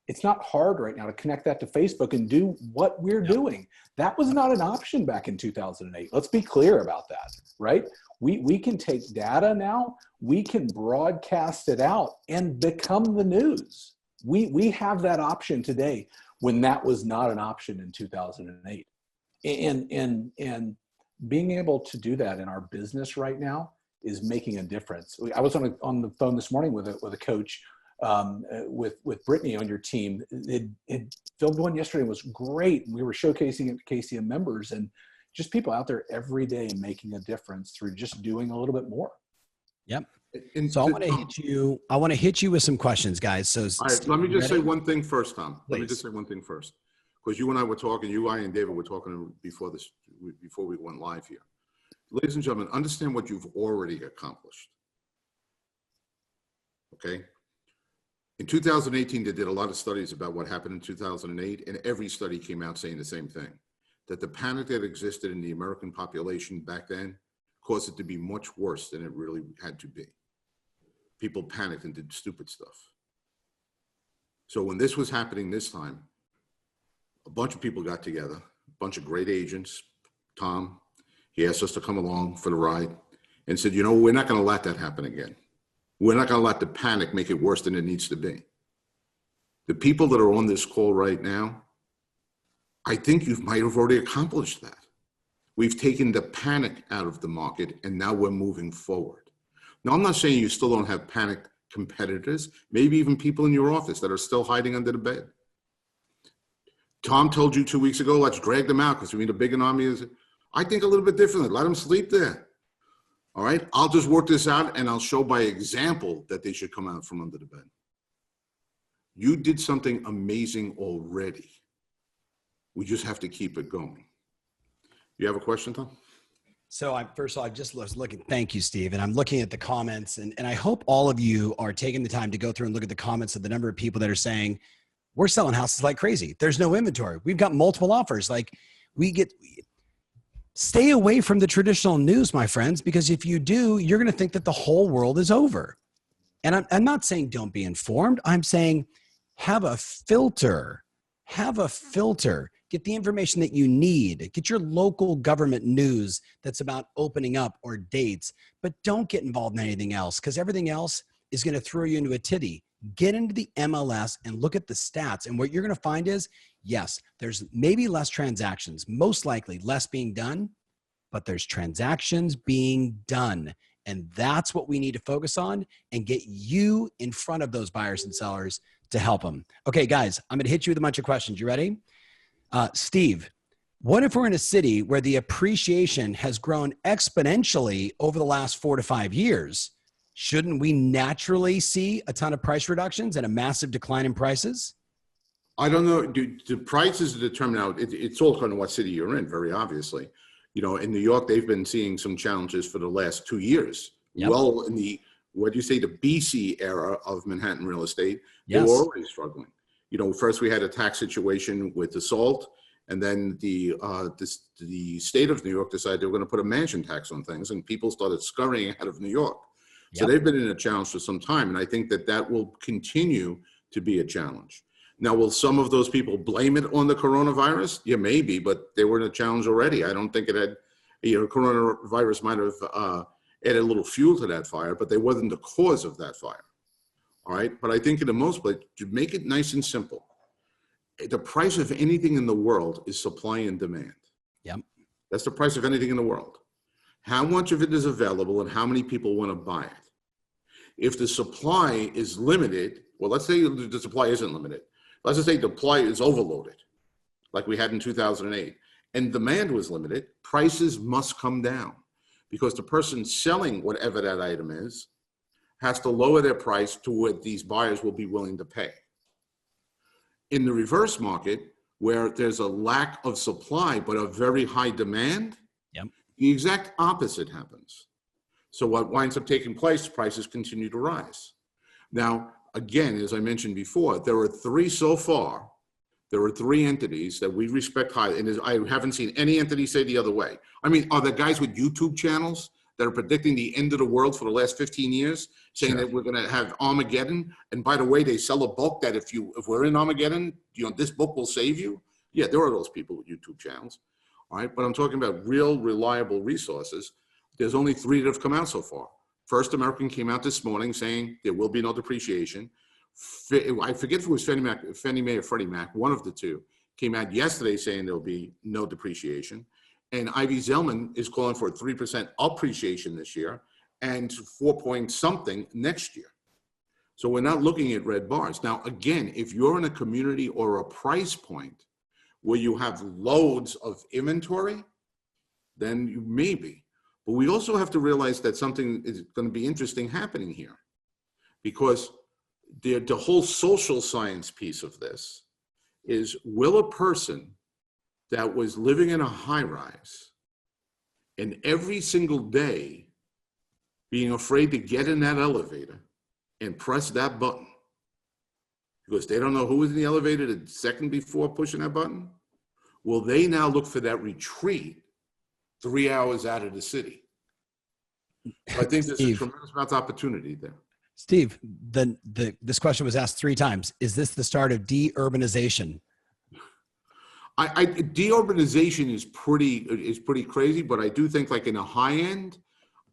It's not hard right now to connect that to Facebook and do what we're doing. That was not an option back in 2008. Let's be clear about that, right? We can take data now, we can broadcast it out and become the news. We have that option today when that was not an option in 2008. And being able to do that in our business right now is making a difference. I was on the phone this morning with a coach with Brittany on your team. It filmed one yesterday and was great. We were showcasing it to KCM members and just people out there every day making a difference through just doing a little bit more. Yep. And so I want to hit you with some questions, guys. So all right, let me just say one thing first, Tom. Please. Let me just say one thing first, because you and I were talking, I and David were talking before we went live here. Ladies and gentlemen, understand what you've already accomplished. Okay. In 2018, they did a lot of studies about what happened in 2008, and every study came out saying the same thing, that the panic that existed in the American population back then caused it to be much worse than it really had to be. People panicked and did stupid stuff. So when this was happening this time, a bunch of people got together, a bunch of great agents. Tom, he asked us to come along for the ride and said, we're not going to let that happen again. We're not going to let the panic make it worse than it needs to be. The people that are on this call right now, I think you might have already accomplished that. We've taken the panic out of the market, and now we're moving forward. Now, I'm not saying you still don't have panicked competitors, maybe even people in your office that are still hiding under the bed. Tom told you 2 weeks ago, let's drag them out because we need a big army. I think a little bit differently. Let them sleep there. All right, I'll just work this out and I'll show by example that they should come out from under the bed. You did something amazing already. We just have to keep it going. You have a question, Tom? So first of all, I just was looking, thank you, Steve. And I'm looking at the comments and I hope all of you are taking the time to go through and look at the comments of the number of people that are saying, we're selling houses like crazy. There's no inventory. We've got multiple offers. Like stay away from the traditional news, my friends, because if you do, you're going to think that the whole world is over. And I'm not saying don't be informed. I'm saying have a filter. Have a filter. Get the information that you need. Get your local government news that's about opening up or dates, but don't get involved in anything else because everything else is going to throw you into a titty. Get into the MLS and look at the stats. And what you're going to find is, yes, there's maybe less transactions, most likely less being done, but there's transactions being done. And that's what we need to focus on and get you in front of those buyers and sellers to help them. Okay, guys, I'm going to hit you with a bunch of questions. You ready? Steve, what if we're in a city where the appreciation has grown exponentially over the last 4 to 5 years? Shouldn't we naturally see a ton of price reductions and a massive decline in prices? I don't know. The prices are determined out. It's all kind of what city you're in, very obviously. You know, in New York, they've been seeing some challenges for the last 2 years. Yep. Well, in the, what do you say, the BC era of Manhattan real estate, yes, they were already struggling. You know, first we had a tax situation with assault, and then the state of New York decided they were going to put a mansion tax on things, and people started scurrying out of New York. Yep. So they've been in a challenge for some time, and I think that that will continue to be a challenge. Now, will some of those people blame it on the coronavirus? Yeah, maybe, but they were in a challenge already. I don't think it had, you know, coronavirus might have added a little fuel to that fire, but they wasn't the cause of that fire. All right, but I think in the most place, to make it nice and simple, the price of anything in the world is supply and demand. Yep. That's the price of anything in the world. How much of it is available and how many people want to buy it? If the supply is limited, well, let's say the supply isn't limited. Let's just say the supply is overloaded, like we had in 2008, and demand was limited, prices must come down because the person selling whatever that item is has to lower their price to what these buyers will be willing to pay. In the reverse market, where there's a lack of supply but a very high demand, yep, the exact opposite happens. So what winds up taking place, prices continue to rise. Now, again, as I mentioned before, there are three so far. There are three entities that we respect highly, and I haven't seen any entity say the other way. I mean, are there guys with YouTube channels that are predicting the end of the world for the last 15 years, saying that we're going to have Armageddon? And by the way, they sell a book that if we're in Armageddon, you know, this book will save you. Yeah, there are those people with YouTube channels. All right, but I'm talking about real, reliable resources. There's only three that have come out so far. First American came out this morning saying there will be no depreciation. I forget if it was Fannie Mae or Freddie Mac, one of the two, came out yesterday saying there will be no depreciation. And Ivy Zelman is calling for a 3% appreciation this year and 4 point something next year. So we're not looking at red bars. Now, again, if you're in a community or a price point where you have loads of inventory, then you may be. But we also have to realize that something is going to be interesting happening here, because the whole social science piece of this is, will a person that was living in a high rise and every single day being afraid to get in that elevator and press that button because they don't know who was in the elevator the second before pushing that button, will they now look for that retreat 3 hours out of the city? So I think there's a tremendous amount of opportunity there. Steve, this question was asked 3 times. Is this the start of de-urbanization? De-urbanization is pretty crazy, but I do think, like in a high end,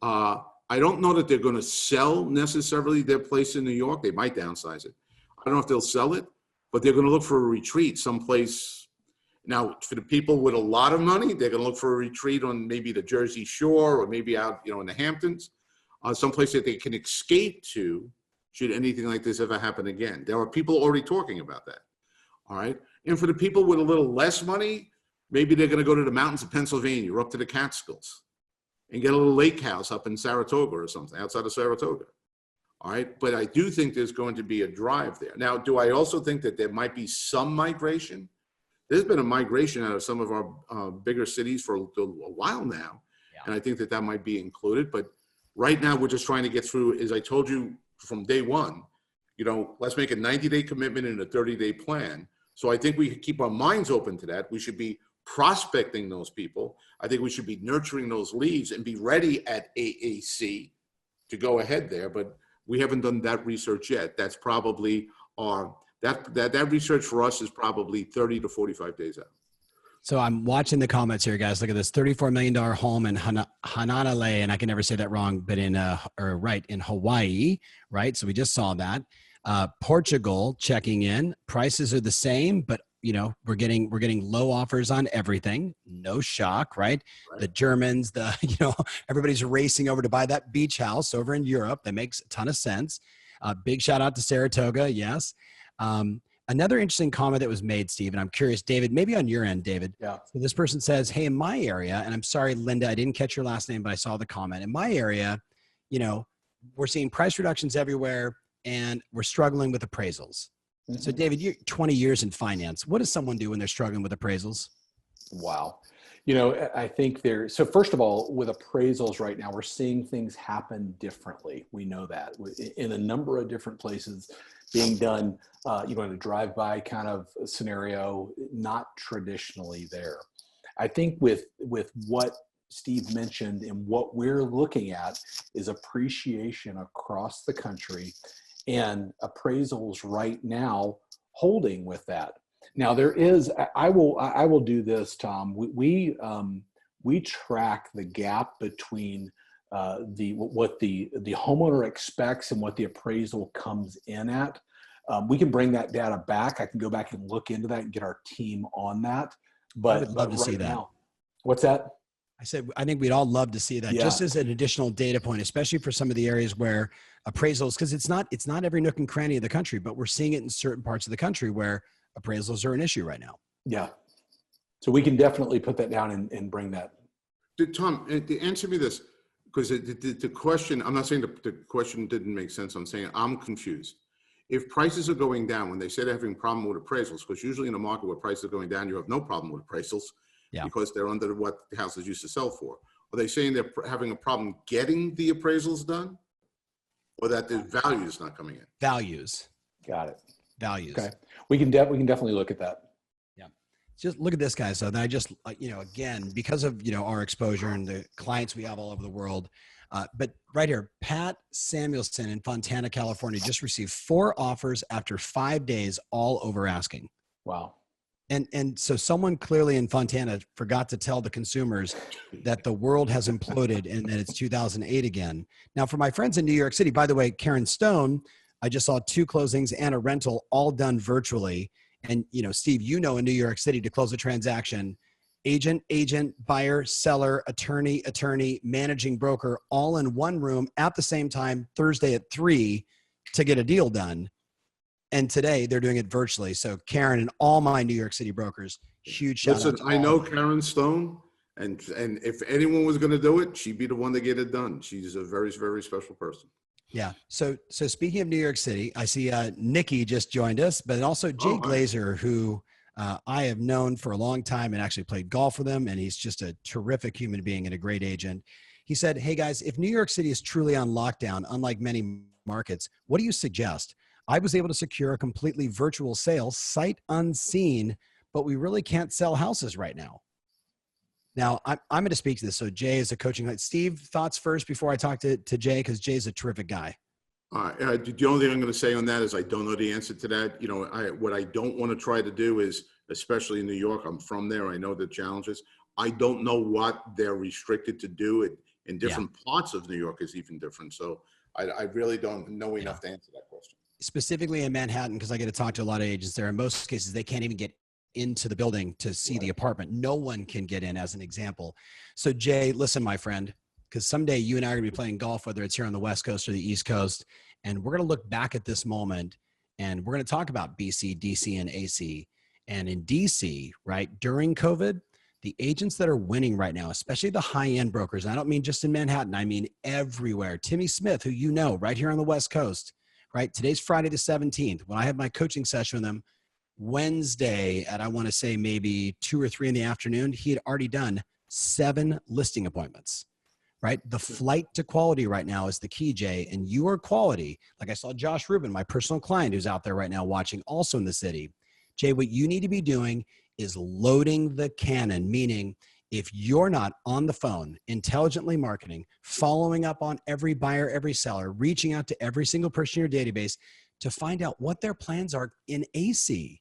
I don't know that they're going to sell necessarily their place in New York. They might downsize it. I don't know if they'll sell it, but they're going to look for a retreat someplace. Now, for the people with a lot of money, they're going to look for a retreat on maybe the Jersey Shore or maybe out, in the Hamptons, someplace that they can escape to should anything like this ever happen again. There are people already talking about that. All right. And for the people with a little less money, maybe they're going to go to the mountains of Pennsylvania or up to the Catskills and get a little lake house up in Saratoga or something, outside of Saratoga. All right. But I do think there's going to be a drive there. Now, do I also think that there might be some migration? There's been a migration out of some of our bigger cities for a while now. Yeah. And I think that might be included. But right now, we're just trying to get through, as I told you from day one, let's make a 90-day commitment and a 30-day plan. So I think we could keep our minds open to that. We should be prospecting those people. I think we should be nurturing those leads and be ready at AAC to go ahead there. But we haven't done that research yet. That's probably that research for us is probably 30 to 45 days out. So I'm watching the comments here, guys. Look at this $34 million home in Hananale, and I can never say that wrong, but in Hawaii, right? So we just saw that. Portugal checking in. Prices are the same, but we're getting low offers on everything. No shock, right? The Germans, everybody's racing over to buy that beach house over in Europe. That makes a ton of sense. Big shout out to Saratoga. Yes. Another interesting comment that was made, Steve, and I'm curious, David, maybe on your end, David. Yeah. So this person says, hey, in my area, and I'm sorry, Linda, I didn't catch your last name, but I saw the comment. In my area, we're seeing price reductions everywhere and we're struggling with appraisals. Mm-hmm. So David, you're 20 years in finance. What does someone do when they're struggling with appraisals? Wow. I think so first of all, with appraisals right now, we're seeing things happen differently. We know that in a number of different places being done, in a drive-by kind of scenario, not traditionally there. I think with what Steve mentioned and what we're looking at is appreciation across the country and appraisals right now holding with that. Now there is, I will do this, Tom. We track the gap between what the homeowner expects and what the appraisal comes in at. We can bring that data back. I can go back and look into that and get our team on that. But I would love to see that. Now, what's that? I said, I think we'd all love to see that, just as an additional data point, especially for some of the areas where appraisals, because it's not every nook and cranny of the country, but we're seeing it in certain parts of the country where appraisals are an issue right now. Yeah. So we can definitely put that down and bring that. Tom, answer me this, because the question, I'm not saying the question didn't make sense. I'm saying I'm confused. If prices are going down, when they say they're having a problem with appraisals, because usually in a market where prices are going down, you have no problem with appraisals because they're under what the houses used to sell for. Are they saying they're having a problem getting the appraisals done, or that the value is not coming in? Values. Got it. Values. Okay. We can definitely look at that. Yeah. Just look at this, guys. So then I just, again, because of, our exposure and the clients we have all over the world, but right here, Pat Samuelson in Fontana, California, just received 4 offers after 5 days, all over asking. Wow. And so someone clearly in Fontana forgot to tell the consumers that the world has imploded and that it's 2008 again. Now, for my friends in New York City, by the way, Karen Stone, I just saw 2 closings and a rental all done virtually. And, Steve, in New York City, to close a transaction, agent, buyer, seller, attorney, managing broker, all in one room at the same time, Thursday at 3 to get a deal done. And today they're doing it virtually. So Karen and all my New York City brokers, huge shout out. I know Karen Stone, and if anyone was going to do it, she'd be the one to get it done. She's a very, very special person. Yeah. So speaking of New York City, I see Nikki just joined us, but also Jay Glazer, who I have known for a long time and actually played golf with him. And he's just a terrific human being and a great agent. He said, hey guys, if New York City is truly on lockdown, unlike many markets, what do you suggest? I was able to secure a completely virtual sale, sight unseen, but we really can't sell houses right now. Now, I'm going to speak to this. So Jay is a coaching. Steve, thoughts first before I talk to Jay, because Jay's a terrific guy. The only thing I'm going to say on that is I don't know the answer to that. What I don't want to try to do is, especially in New York, I'm from there, I know the challenges. I don't know what they're restricted to do in different parts of New York is even different. So I really don't know enough to answer that question. Specifically in Manhattan, because I get to talk to a lot of agents there. In most cases, they can't even get into the building to see the apartment. No one can get in, as an example. So Jay, listen, my friend, because someday you and I are going to be playing golf, whether it's here on the West Coast or the East Coast, and we're going to look back at this moment, and we're going to talk about BC, DC, and AC. And in DC, right, during COVID, the agents that are winning right now, especially the high-end brokers, and I don't mean just in Manhattan, I mean everywhere. Timmy Smith, who you know, right here on the West Coast, right? Today's Friday the 17th. When I had my coaching session with him, Wednesday at, I want to say maybe 2 or 3 in the afternoon, he had already done 7 listing appointments, right? The flight to quality right now is the key, Jay, and your quality, like I saw Josh Rubin, my personal client who's out there right now watching, also in the city. Jay, what you need to be doing is loading the cannon, meaning if you're not on the phone, intelligently marketing, following up on every buyer, every seller, reaching out to every single person in your database to find out what their plans are in AC,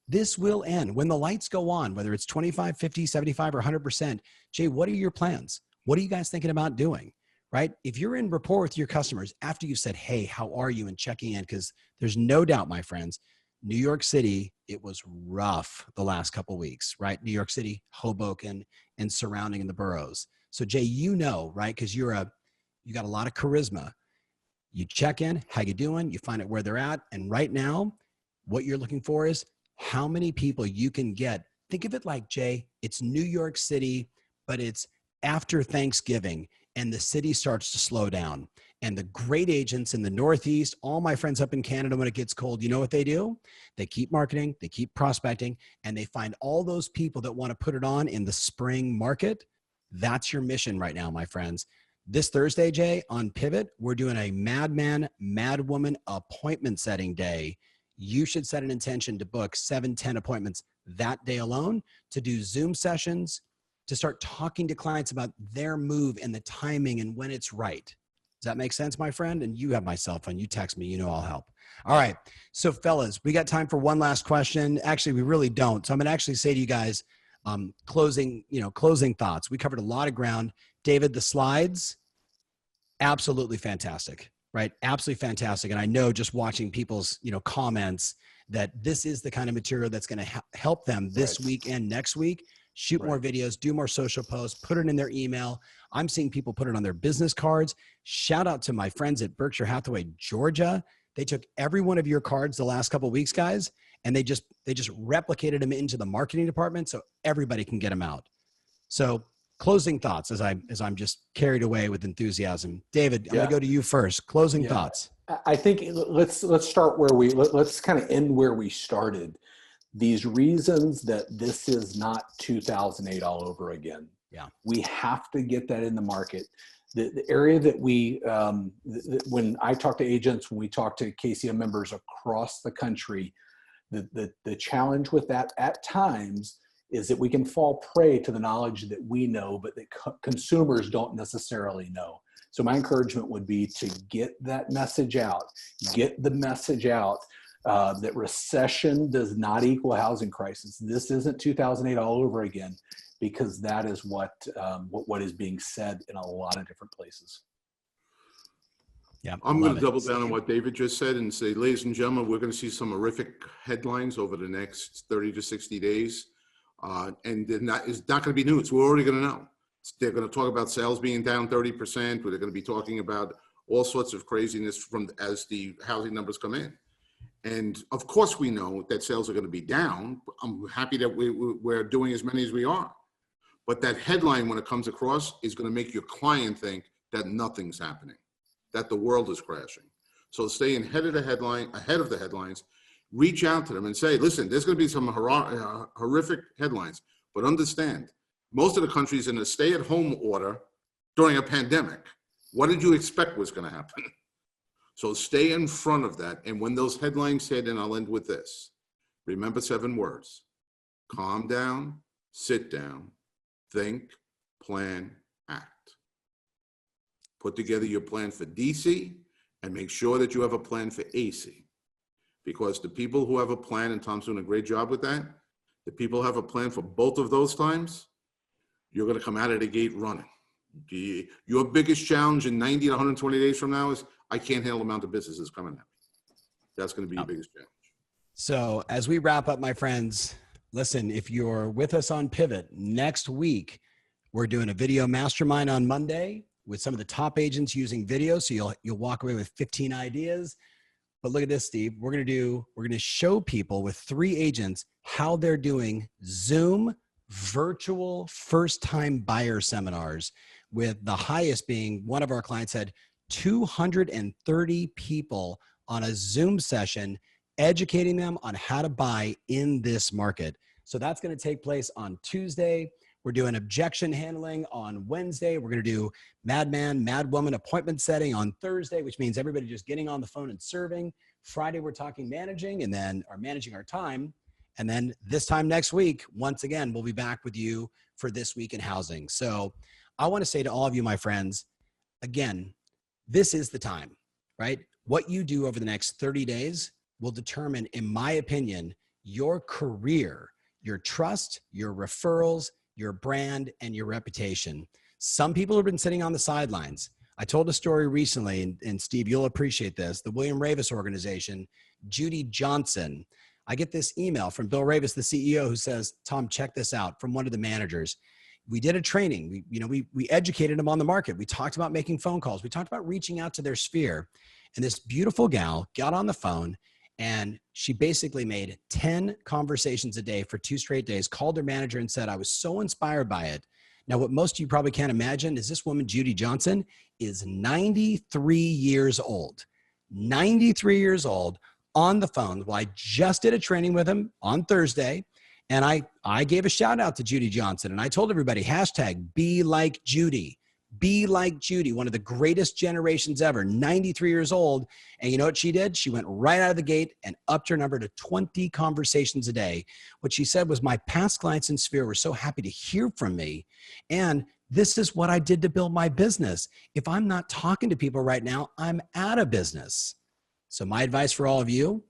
this will end. When the lights go on, whether it's 25, 50, 75, or 100%, Jay, what are your plans? What are you guys thinking about doing, right? If you're in rapport with your customers after you said, hey, how are you, and checking in, because there's no doubt, my friends, New York City, it was rough the last couple of weeks, right? New York City, Hoboken, and surrounding in the boroughs. So Jay, you know, right? Because you got a lot of charisma. You check in, how you doing? You find out where they're at. And right now, what you're looking for is how many people you can get. Think of it like, Jay, it's New York City, but it's after Thanksgiving and the city starts to slow down. And the great agents in the Northeast, all my friends up in Canada, when it gets cold, you know what they do? They keep marketing, they keep prospecting, and they find all those people that want to put it on in the spring market. That's your mission right now, my friends. This Thursday, Jay, on Pivot, we're doing a Madman, Madwoman appointment setting day. You should set an intention to book 7, 10 appointments that day alone, to do Zoom sessions, to start talking to clients about their move and the timing and when it's right. Does that make sense, my friend? And you have my cell phone. You text me, you know I'll help. All right. So fellas, we got time for one last question. Actually, we really don't. So I'm going to actually say to you guys, closing thoughts. We covered a lot of ground. David, the slides, absolutely fantastic, right? Absolutely fantastic. And I know just watching people's, comments that this is the kind of material that's going to help them this week and next week. Shoot more videos, do more social posts, put it in their email. I'm seeing people put it on their business cards. Shout out to my friends at Berkshire Hathaway, Georgia. They took every one of your cards the last couple of weeks, guys, and they just replicated them into the marketing department so everybody can get them out. So closing thoughts as I'm just carried away with enthusiasm. David, I'm gonna go to you first. Closing thoughts. I think let's start let's kind of end where we started. These reasons that this is not 2008 all over again. Yeah, we have to get that in the market. The area that when I talk to agents, when we talk to KCM members across the country, the challenge with that at times is that we can fall prey to the knowledge that we know, but that consumers don't necessarily know. So my encouragement would be to get that message out, get the message out. That recession does not equal housing crisis. This isn't 2008 all over again, because that is what is being said in a lot of different places. Yeah, I'm going to double down on what David just said and say, ladies and gentlemen, we're going to see some horrific headlines over the next 30 to 60 days. And it's not going to be news. We're already going to know. They're going to talk about sales being down 30%, or they're going to be talking about all sorts of craziness as the housing numbers come in. And of course, we know that sales are going to be down. I'm happy that we're doing as many as we are. But that headline, when it comes across, is going to make your client think that nothing's happening, that the world is crashing. So stay ahead of the headlines, reach out to them and say, listen, there's going to be some horrific headlines, but understand, most of the country's in a stay-at-home order during a pandemic. What did you expect was going to happen? So stay in front of that. And when those headlines hit, and I'll end with this, remember 7 words: calm down, sit down, think, plan, act. Put together your plan for DC and make sure that you have a plan for AC. Because the people who have a plan, and Tom's doing a great job with that, the people who have a plan for both of those times, you're going to come out of the gate running. Your biggest challenge in 90 to 120 days from now is, I can't handle the amount of business that's coming at me. That's going to be your biggest challenge. So as we wrap up, my friends, Listen, if you're with us on Pivot next week, we're doing a video mastermind on Monday with some of the top agents using video. So you'll walk away with 15 ideas. But look at this, Steve. We're going to show people with 3 agents how they're doing Zoom virtual first-time buyer seminars, with the highest being one of our clients had 230 people on a Zoom session educating them on how to buy in this market. So that's going to take place on Tuesday. We're doing objection handling on Wednesday. We're going to do madman, madwoman appointment setting on Thursday, which means everybody just getting on the phone and serving. Friday, we're talking managing managing our time. And then this time next week, once again, we'll be back with you for This Week in Housing. So I want to say to all of you, my friends, again, this is the time, right? What you do over the next 30 days will determine, in my opinion, your career, your trust, your referrals, your brand, and your reputation. Some people have been sitting on the sidelines. I told a story recently, and Steve, you'll appreciate this. The William Ravis organization, Judy Johnson. I get this email from Bill Ravis, the CEO, who says, Tom, check this out, from one of the managers. We did a training. We educated them on the market. We talked about making phone calls. We talked about reaching out to their sphere. And this beautiful gal got on the phone, and she basically made 10 conversations a day for 2 straight days, called her manager and said, I was so inspired by it. Now, what most of you probably can't imagine is this woman, Judy Johnson, is 93 years old. 93 years old, on the phone. Well, I just did a training with him on Thursday, and I gave a shout out to Judy Johnson, and I told everybody, hashtag be like Judy. Be like Judy, one of the greatest generations ever, 93 years old. And you know what she did? She went right out of the gate and upped her number to 20 conversations a day. What she said was, my past clients in Sphere were so happy to hear from me. And this is what I did to build my business. If I'm not talking to people right now, I'm out of business. So my advice for all of you,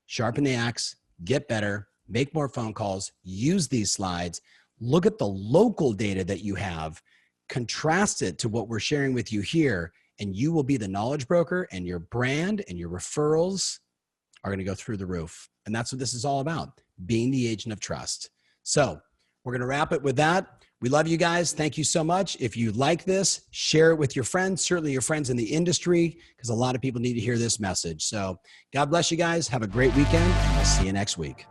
sharpen the axe, get better, make more phone calls, use these slides, look at the local data that you have, contrast it to what we're sharing with you here, and you will be the knowledge broker, and your brand and your referrals are going to go through the roof. And that's what this is all about, being the agent of trust. So we're going to wrap it with that. We love you guys. Thank you so much. If you like this, share it with your friends, certainly your friends in the industry, because a lot of people need to hear this message. So God bless you guys. Have a great weekend, and we'll see you next week.